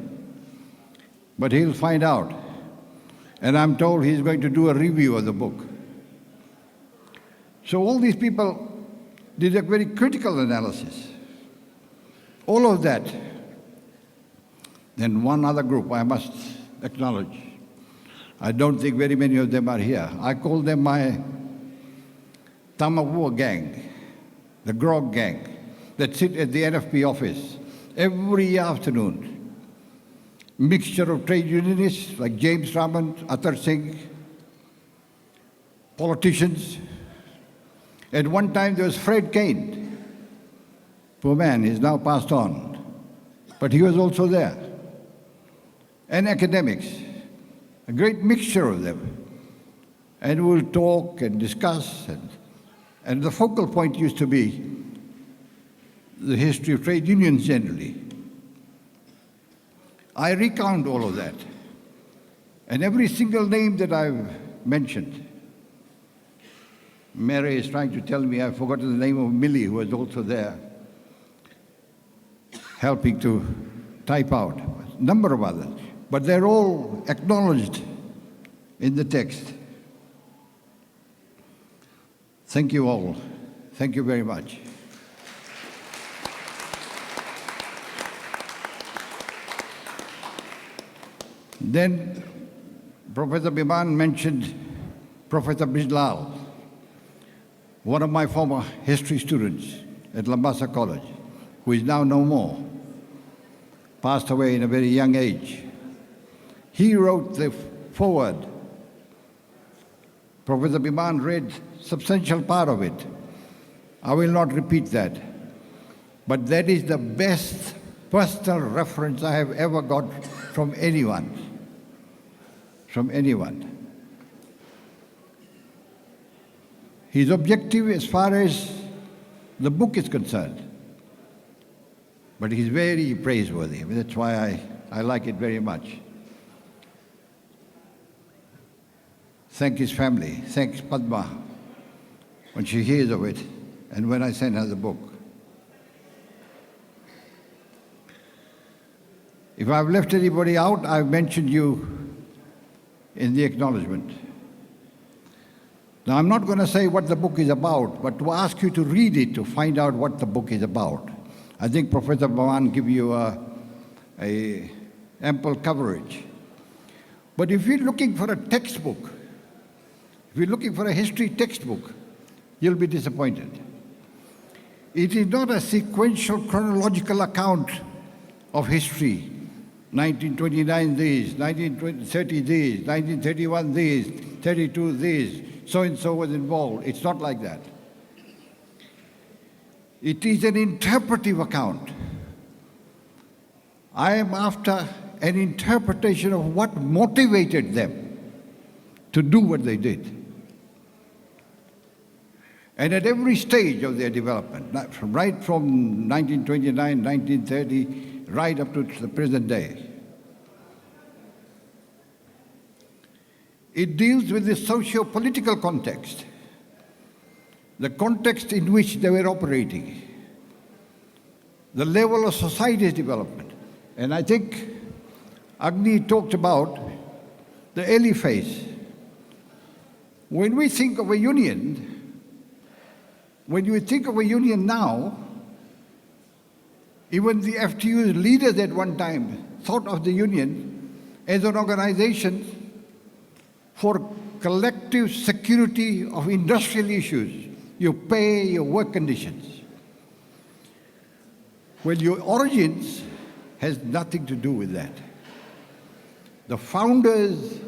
But he'll find out. And I'm told he's going to do a review of the book. So all these people did a very critical analysis. All of that. Then one other group I must acknowledge. I don't think very many of them are here. I call them my Tamavua gang, the grog gang, that sit at the NFP office every afternoon. Mixture of trade unionists like James Raman, Athar Singh, politicians. At one time there was Fred Kane. Poor man, he's now passed on. But he was also there. And academics, a great mixture of them. And we'll talk and discuss. And the focal point used to be the history of trade unions generally. I recount all of that. And every single name that I've mentioned, Mary is trying to tell me I've forgotten the name of Millie, who was also there, helping to type out, a number of others. But they're all acknowledged in the text. Thank you all. Thank you very much. Then Professor Biman mentioned Professor Bijlal, one of my former history students at Lambasa College, who is now no more, passed away in a very young age. He wrote the foreword. Professor Biman read substantial part of it. I will not repeat that. But that is the best personal reference I have ever got from anyone. From anyone. He's objective as far as the book is concerned. But he's very praiseworthy. That's why I like it very much. Thank his family. Thanks Padma when she hears of it and when I send her the book. If I've left anybody out, I've mentioned you in the acknowledgement. Now, I'm not going to say what the book is about, but to ask you to read it to find out what the book is about. I think Professor Biman gave you a ample coverage. But if you're looking for a textbook, if you're looking for a history textbook, you'll be disappointed. It is not a sequential chronological account of history. 1929 this, 1930 this, 1931 this, 32 this, so-and-so was involved. It's not like that. It is an interpretive account. I am after an interpretation of what motivated them to do what they did. And at every stage of their development, right from 1929, 1930, right up to the present day. It deals with the socio-political context, the context in which they were operating, the level of society's development. And I think Agni talked about the early phase. When we think of a union, when you think of a union now, even the FTU's leaders at one time thought of the union as an organization for collective security of industrial issues, your pay, your work conditions. Well, your origins has nothing to do with that. The founders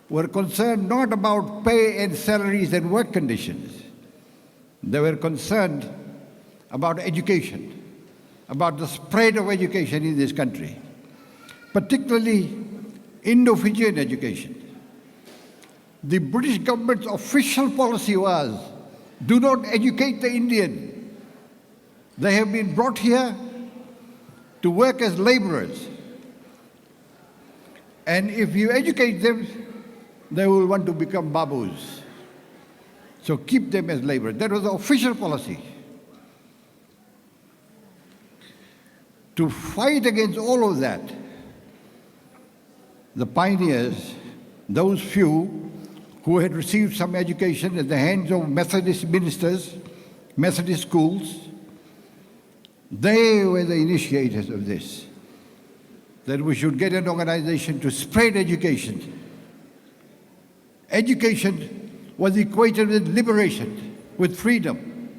were concerned not about pay and salaries and work conditions. They were concerned about education, about the spread of education in this country, particularly Indo-Fijian education. The British government's official policy was, do not educate the Indian. They have been brought here to work as laborers. And if you educate them, they will want to become babus. So keep them as laborers. That was the official policy. To fight against all of that, the pioneers, those few who had received some education at the hands of Methodist ministers, Methodist schools, they were the initiators of this, that we should get an organization to spread education. Education was equated with liberation, with freedom.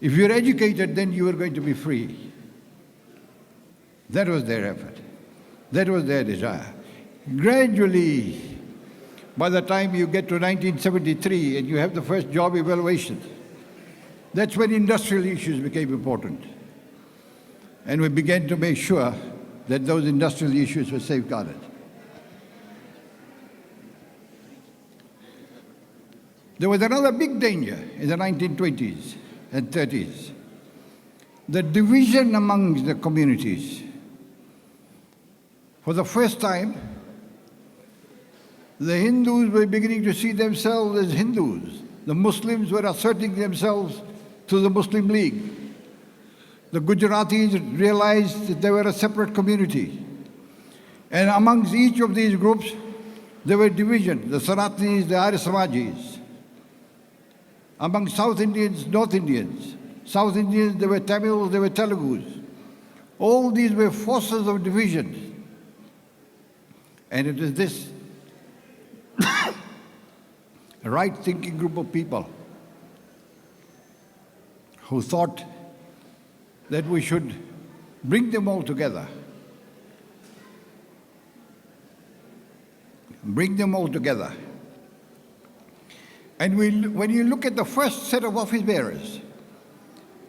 If you're educated, then you are going to be free. That was their effort. That was their desire. Gradually, by the time you get to 1973 and you have the first job evaluation, that's when industrial issues became important. And we began to make sure that those industrial issues were safeguarded. There was another big danger in the 1920s and 30s, the division among the communities. For the first time, the Hindus were beginning to see themselves as Hindus. The Muslims were asserting themselves to the Muslim League. The Gujaratis realized that they were a separate community. And amongst each of these groups, there were divisions, the Sanatanis, the Arya Samajis. Among South Indians, North Indians. South Indians, there were Tamils, there were Telugus. All these were forces of division. And it is this right-thinking group of people who thought that we should bring them all together. Bring them all together. And when you look at the first set of office bearers,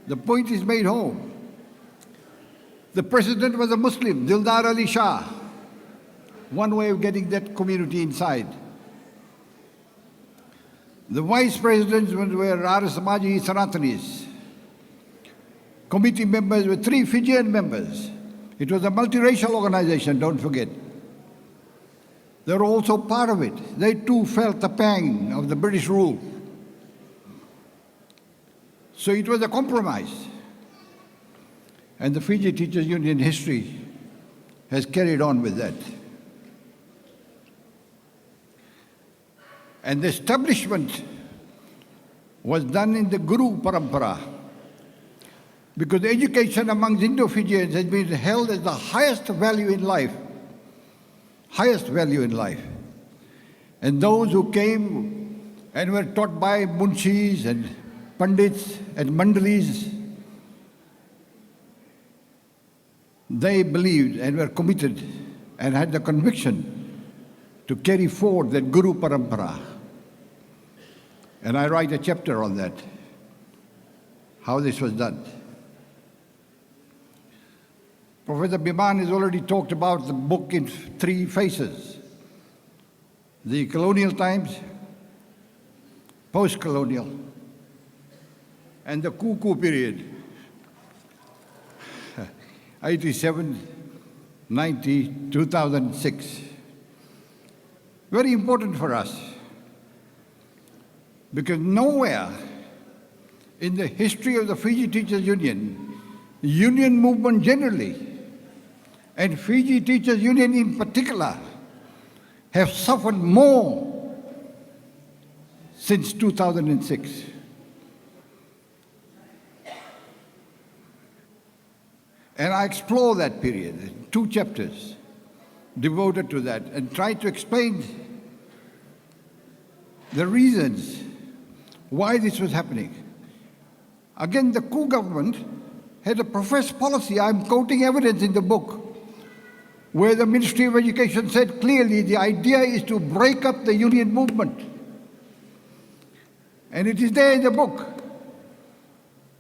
the point is made home. The president was a Muslim, Dildar Ali Shah. One way of getting that community inside. The vice presidents were Arya Samaji Sanatanis. Committee members were 3 Fijian members. It was a multiracial organization, don't forget. They were also part of it. They too felt the pang of the British rule. So it was a compromise. And the Fiji Teachers Union history has carried on with that. And the establishment was done in the Guru Parampara, because education among Indo-Fijians has been held as the highest value in life. Highest value in life. And those who came and were taught by munshis and pandits and mandalis, they believed and were committed and had the conviction to carry forward that Guru Parampara. And I write a chapter on that, how this was done. Professor Biman has already talked about the book in 3 phases: the colonial times, post-colonial, and the coup period, 87, 90, 2006. Very important for us, because nowhere in the history of the Fiji Teachers Union, union movement generally, and Fiji Teachers Union in particular, have suffered more since 2006. And I explore that period, 2 chapters devoted to that, and try to explain the reasons why this was happening. Again, the coup government had a professed policy. I'm quoting evidence in the book, where the Ministry of Education said clearly the idea is to break up the union movement. And it is there in the book.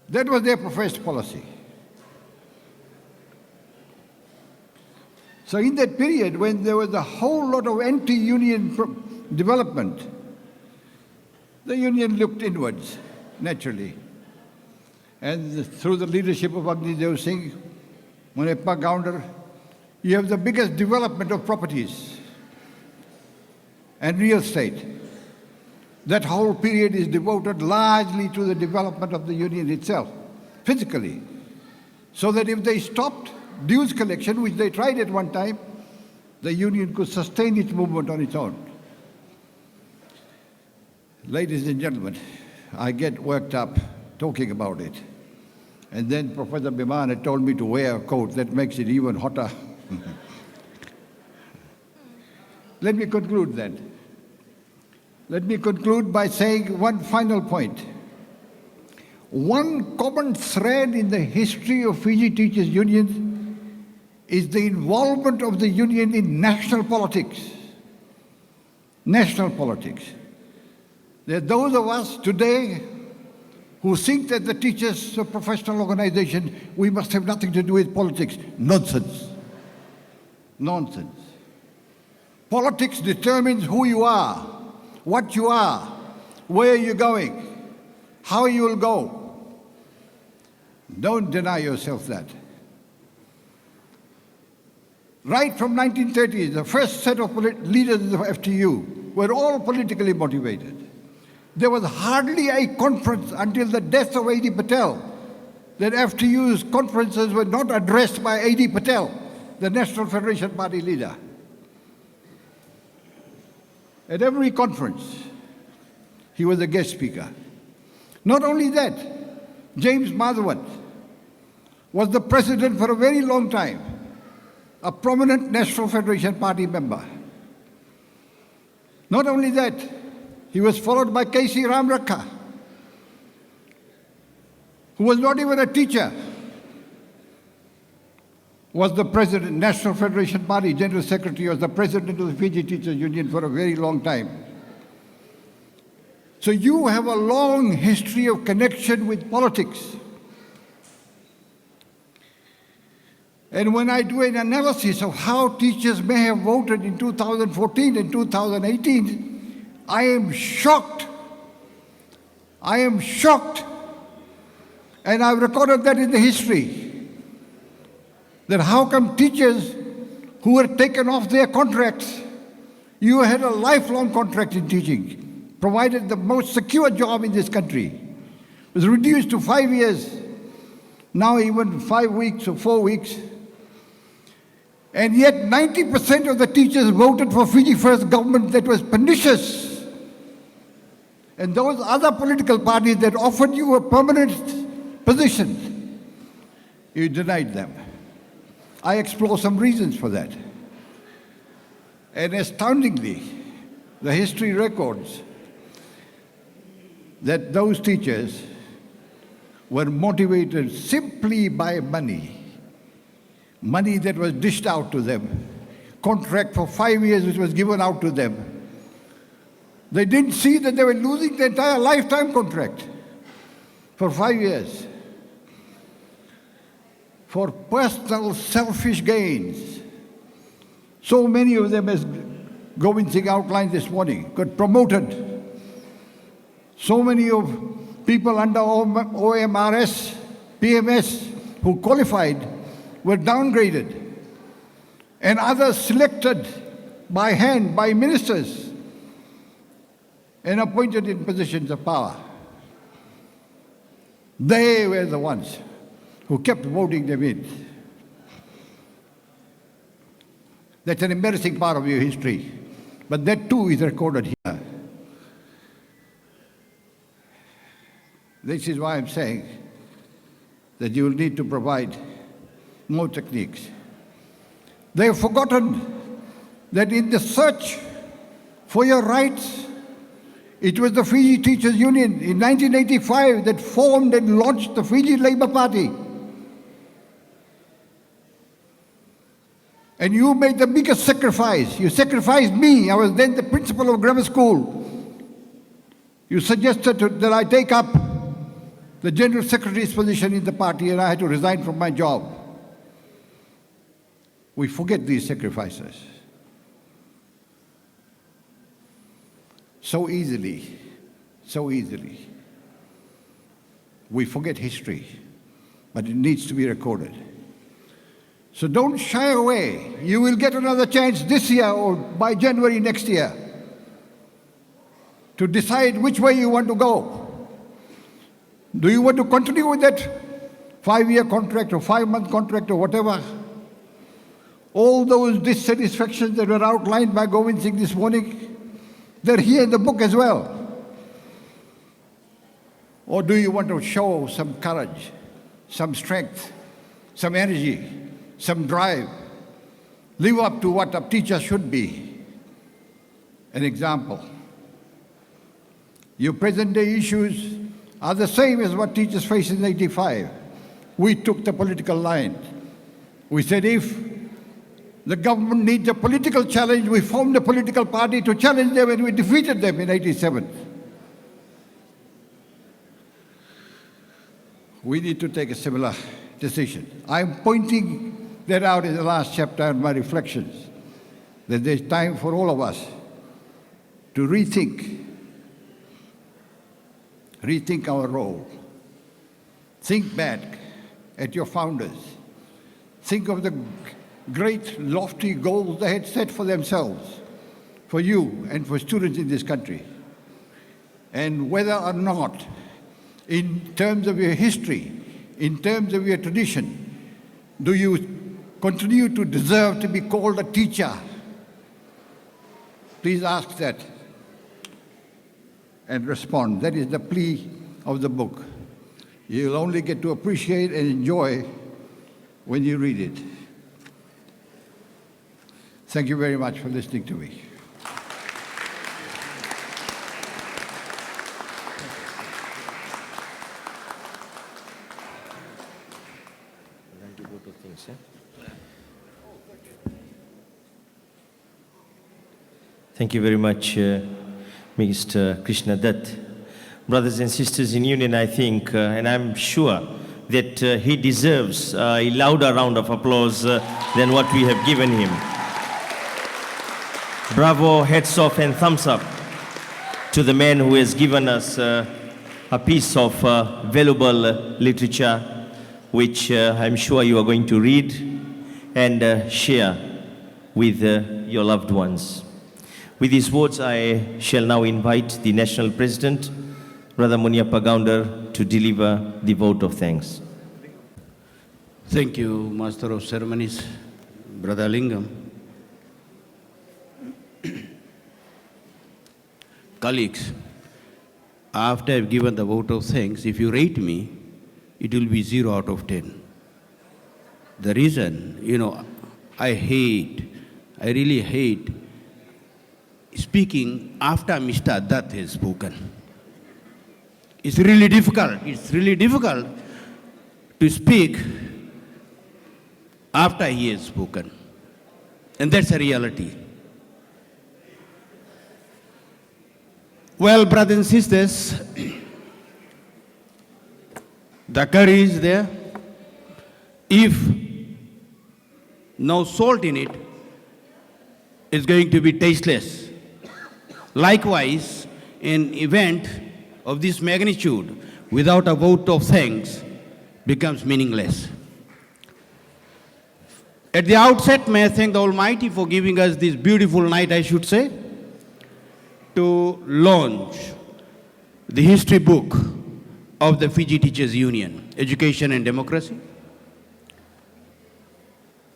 That was their professed policy. So in that period, when there was a whole lot of anti-union development, the union looked inwards, naturally. And through the leadership of Agni, Singh, Muniappa, Goundar, you have the biggest development of properties and real estate. That whole period is devoted largely to the development of the union itself, physically. So that if they stopped dues collection, which they tried at one time, the union could sustain its movement on its own. Ladies and gentlemen, I get worked up talking about it. And then Professor Biman had told me to wear a coat. That makes it even hotter. Let me conclude then. Let me conclude by saying one final point. One common thread in the history of Fiji Teachers Union is the involvement of the union in national politics. National politics. There are those of us today who think that the teachers of professional organization, we must have nothing to do with politics. Nonsense. Nonsense. Politics determines who you are, what you are, where you're going, how you will go. Don't deny yourself that. Right from 1930s, the first set of leaders of FTU were all politically motivated. There was hardly a conference until the death of A.D. Patel that FTU's conferences were not addressed by A.D. Patel, the National Federation Party leader. At every conference, he was a guest speaker. Not only that, James Madhavan was the president for a very long time, a prominent National Federation Party member. Not only that, he was followed by K.C. Ramrakha, who was not even a teacher, was the president, National Federation Party General Secretary, was the president of the Fiji Teachers Union for a very long time. So you have a long history of connection with politics. And when I do an analysis of how teachers may have voted in 2014 and 2018, I am shocked. I am shocked. And I've recorded that in the history. That how come teachers who were taken off their contracts, you had a lifelong contract in teaching, provided the most secure job in this country, was reduced to 5 years, now even 5 weeks or 4 weeks. And yet 90% of the teachers voted for Fiji First government that was pernicious And those other political parties that offered you a permanent position, you denied them. I explore some reasons for that. And astoundingly, the history records that those teachers were motivated simply by money. Money that was dished out to them. Contract for 5 years which was given out to them. They didn't see that they were losing their entire lifetime contract for 5 years. For personal selfish gains. So many of them, as Govind Singh outlined this morning, got promoted. So many of people under OMRS, PMS, who qualified, were downgraded. And others selected by hand by ministers and appointed in positions of power. They were the ones who kept voting them in. That's an embarrassing part of your history. But that too is recorded here. This is why I'm saying that you will need to provide more techniques. They have forgotten that in the search for your rights, it was the Fiji Teachers Union in 1985 that formed and launched the Fiji Labour Party. And you made the biggest sacrifice. You sacrificed me. I was then the principal of grammar school. You suggested that I take up the general secretary's position in the party, and I had to resign from my job. We forget these sacrifices so easily, so easily. We forget history, but it needs to be recorded. So don't shy away. You will get another chance this year or by January next year to decide which way you want to go. Do you want to continue with that 5-year contract or 5-month contract or whatever? All those dissatisfactions that were outlined by Govind Singh this morning, they're here in the book as well. Or do you want to show some courage, some strength, some energy, some drive, live up to what a teacher should be? An example. Your present day issues are the same as what teachers faced in 85. We took the political line. We said if the government needs a political challenge, we formed a political party to challenge them, and we defeated them in 87. We need to take a similar decision. I'm pointing that out in the last chapter of my reflections, that there's time for all of us to rethink our role. Think back at your founders. Think of the great lofty goals they had set for themselves, for you and for students in this country. And whether or not, in terms of your history, in terms of your tradition, do you continue to deserve to be called a teacher? Please ask that and respond. That is the plea of the book. You'll only get to appreciate and enjoy when you read it. Thank you very much for listening to me. Thank you very much, Mr. Krishna Datt. Brothers and sisters in union, I think, and I'm sure that he deserves a louder round of applause than what we have given him. Bravo, hats off and thumbs up to the man who has given us a piece of valuable literature, which I'm sure you are going to read and share with your loved ones. With these words, I shall now invite the National President, Brother Muniappa Goundar, to deliver the vote of thanks. Thank you, Master of Ceremonies, Brother Lingam. Colleagues, after I've given the vote of thanks, if you rate me, it will be 0 out of 10. The reason, I really hate speaking after Mr. Datt has spoken. It's really difficult. It's really difficult to speak after he has spoken. And that's a reality. Well, brothers and sisters, the curry is there. If no salt in it, it's going to be tasteless. Likewise, an event of this magnitude without a vote of thanks becomes meaningless. At the outset, may I thank the Almighty for giving us this beautiful night, I should say, to launch the history book of the Fiji Teachers Union, Education and Democracy,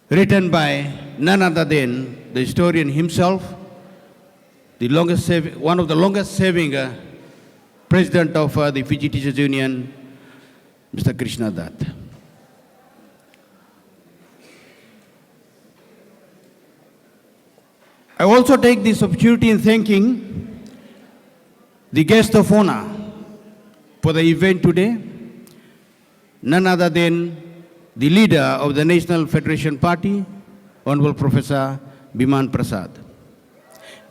written by none other than the historian himself, one of the longest serving president of the Fiji Teachers Union, Mr. Krishna Datt. I also take this opportunity in thanking the guest of honor for the event today, none other than the leader of the National Federation Party, Honorable Professor Biman Prasad.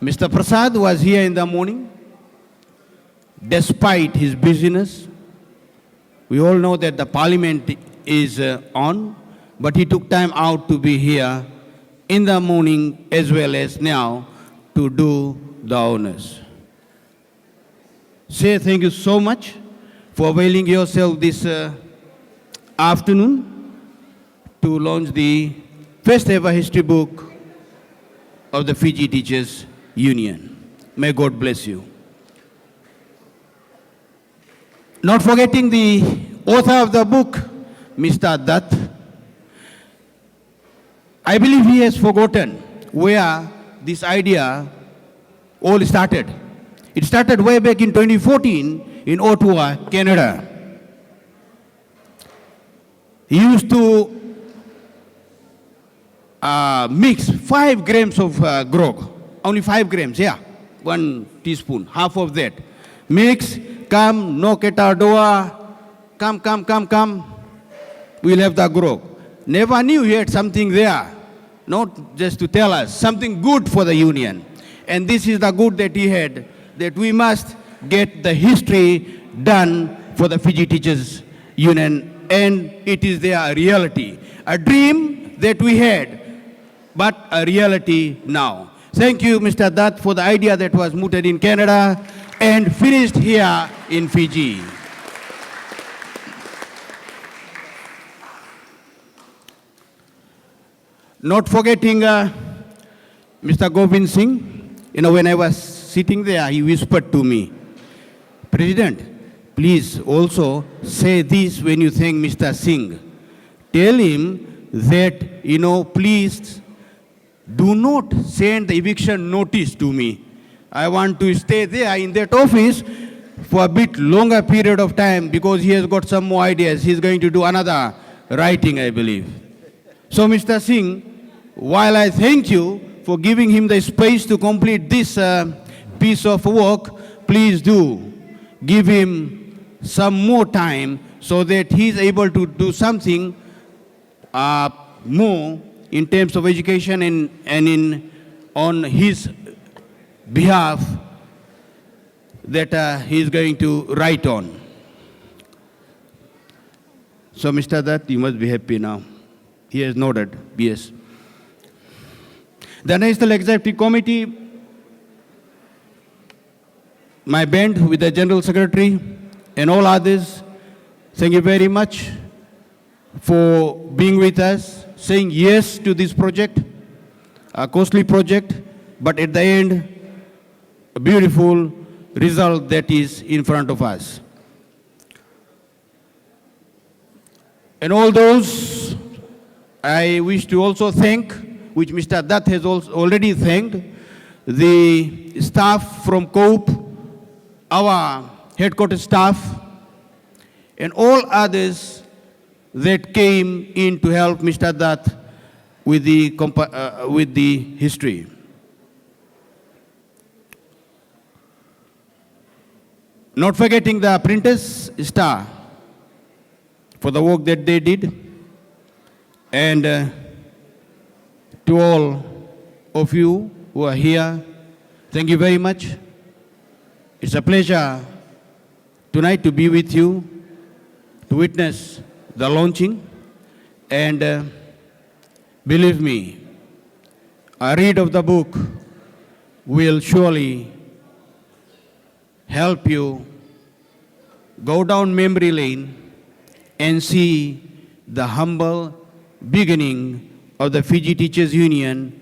Mr. Prasad was here in the morning, despite his busyness. We all know that the parliament is on, but he took time out to be here in the morning as well as now to do the honors. Say thank you so much for availing yourself this afternoon to launch the first ever history book of the Fiji Teachers Union. May God bless you. Not forgetting the author of the book, Mr. Datt. I believe he has forgotten where this idea all started. It started way back in 2014 in Ottawa, Canada. He used to mix 5 grams of grog, only 5 grams, 1 teaspoon, half of that. Mix, come, knock at our door, come, we'll have the grog. Never knew he had something there, not just to tell us, something good for the union. And this is the good that he had, that we must get the history done for the Fiji Teachers Union, and it is their reality. A dream that we had, but a reality now. Thank you, Mr. Datt, for the idea that was mooted in Canada and finished here in Fiji. Not forgetting Mr. Govind Singh. When I was sitting there, he whispered to me, President, please also say this when you thank Mr. Singh. Tell him that, please do not send the eviction notice to me. I want to stay there in that office for a bit longer period of time because he has got some more ideas. He's going to do another writing, I believe. So, Mr. Singh, while I thank you for giving him the space to complete this piece of work, please do give him some more time so that he's able to do something more in terms of education and on his behalf that he's going to write on. So, Mr. Datt, you must be happy now. He has nodded, yes. The National Executive Committee, my band with the General Secretary and all others, thank you very much for being with us, saying yes to this project, a costly project, but at the end, a beautiful result that is in front of us. And all those I wish to also thank, which Mr. Datt has already thanked, the staff from COPE, our headquarters staff, and all others that came in to help Mr. Datt with the history. Not forgetting the apprentice staff for the work that they did, and to all of you who are here, thank you very much. It's a pleasure tonight to be with you, to witness the launching, and believe me, a read of the book will surely help you go down memory lane and see the humble beginning of the Fiji Teachers Union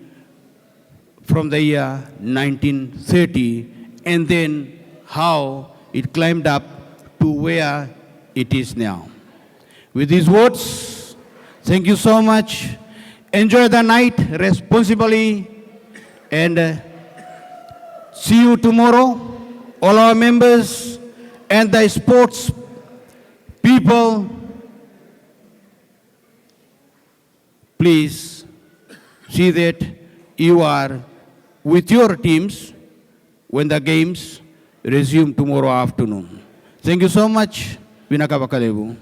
from the year 1930, and then how it climbed up to where it is now. With these words, thank you so much. Enjoy the night responsibly, and see you tomorrow. All our members and the sports people, please see that you are with your teams when the games resume tomorrow afternoon. Thank you so much. Vinaka Bakalebu.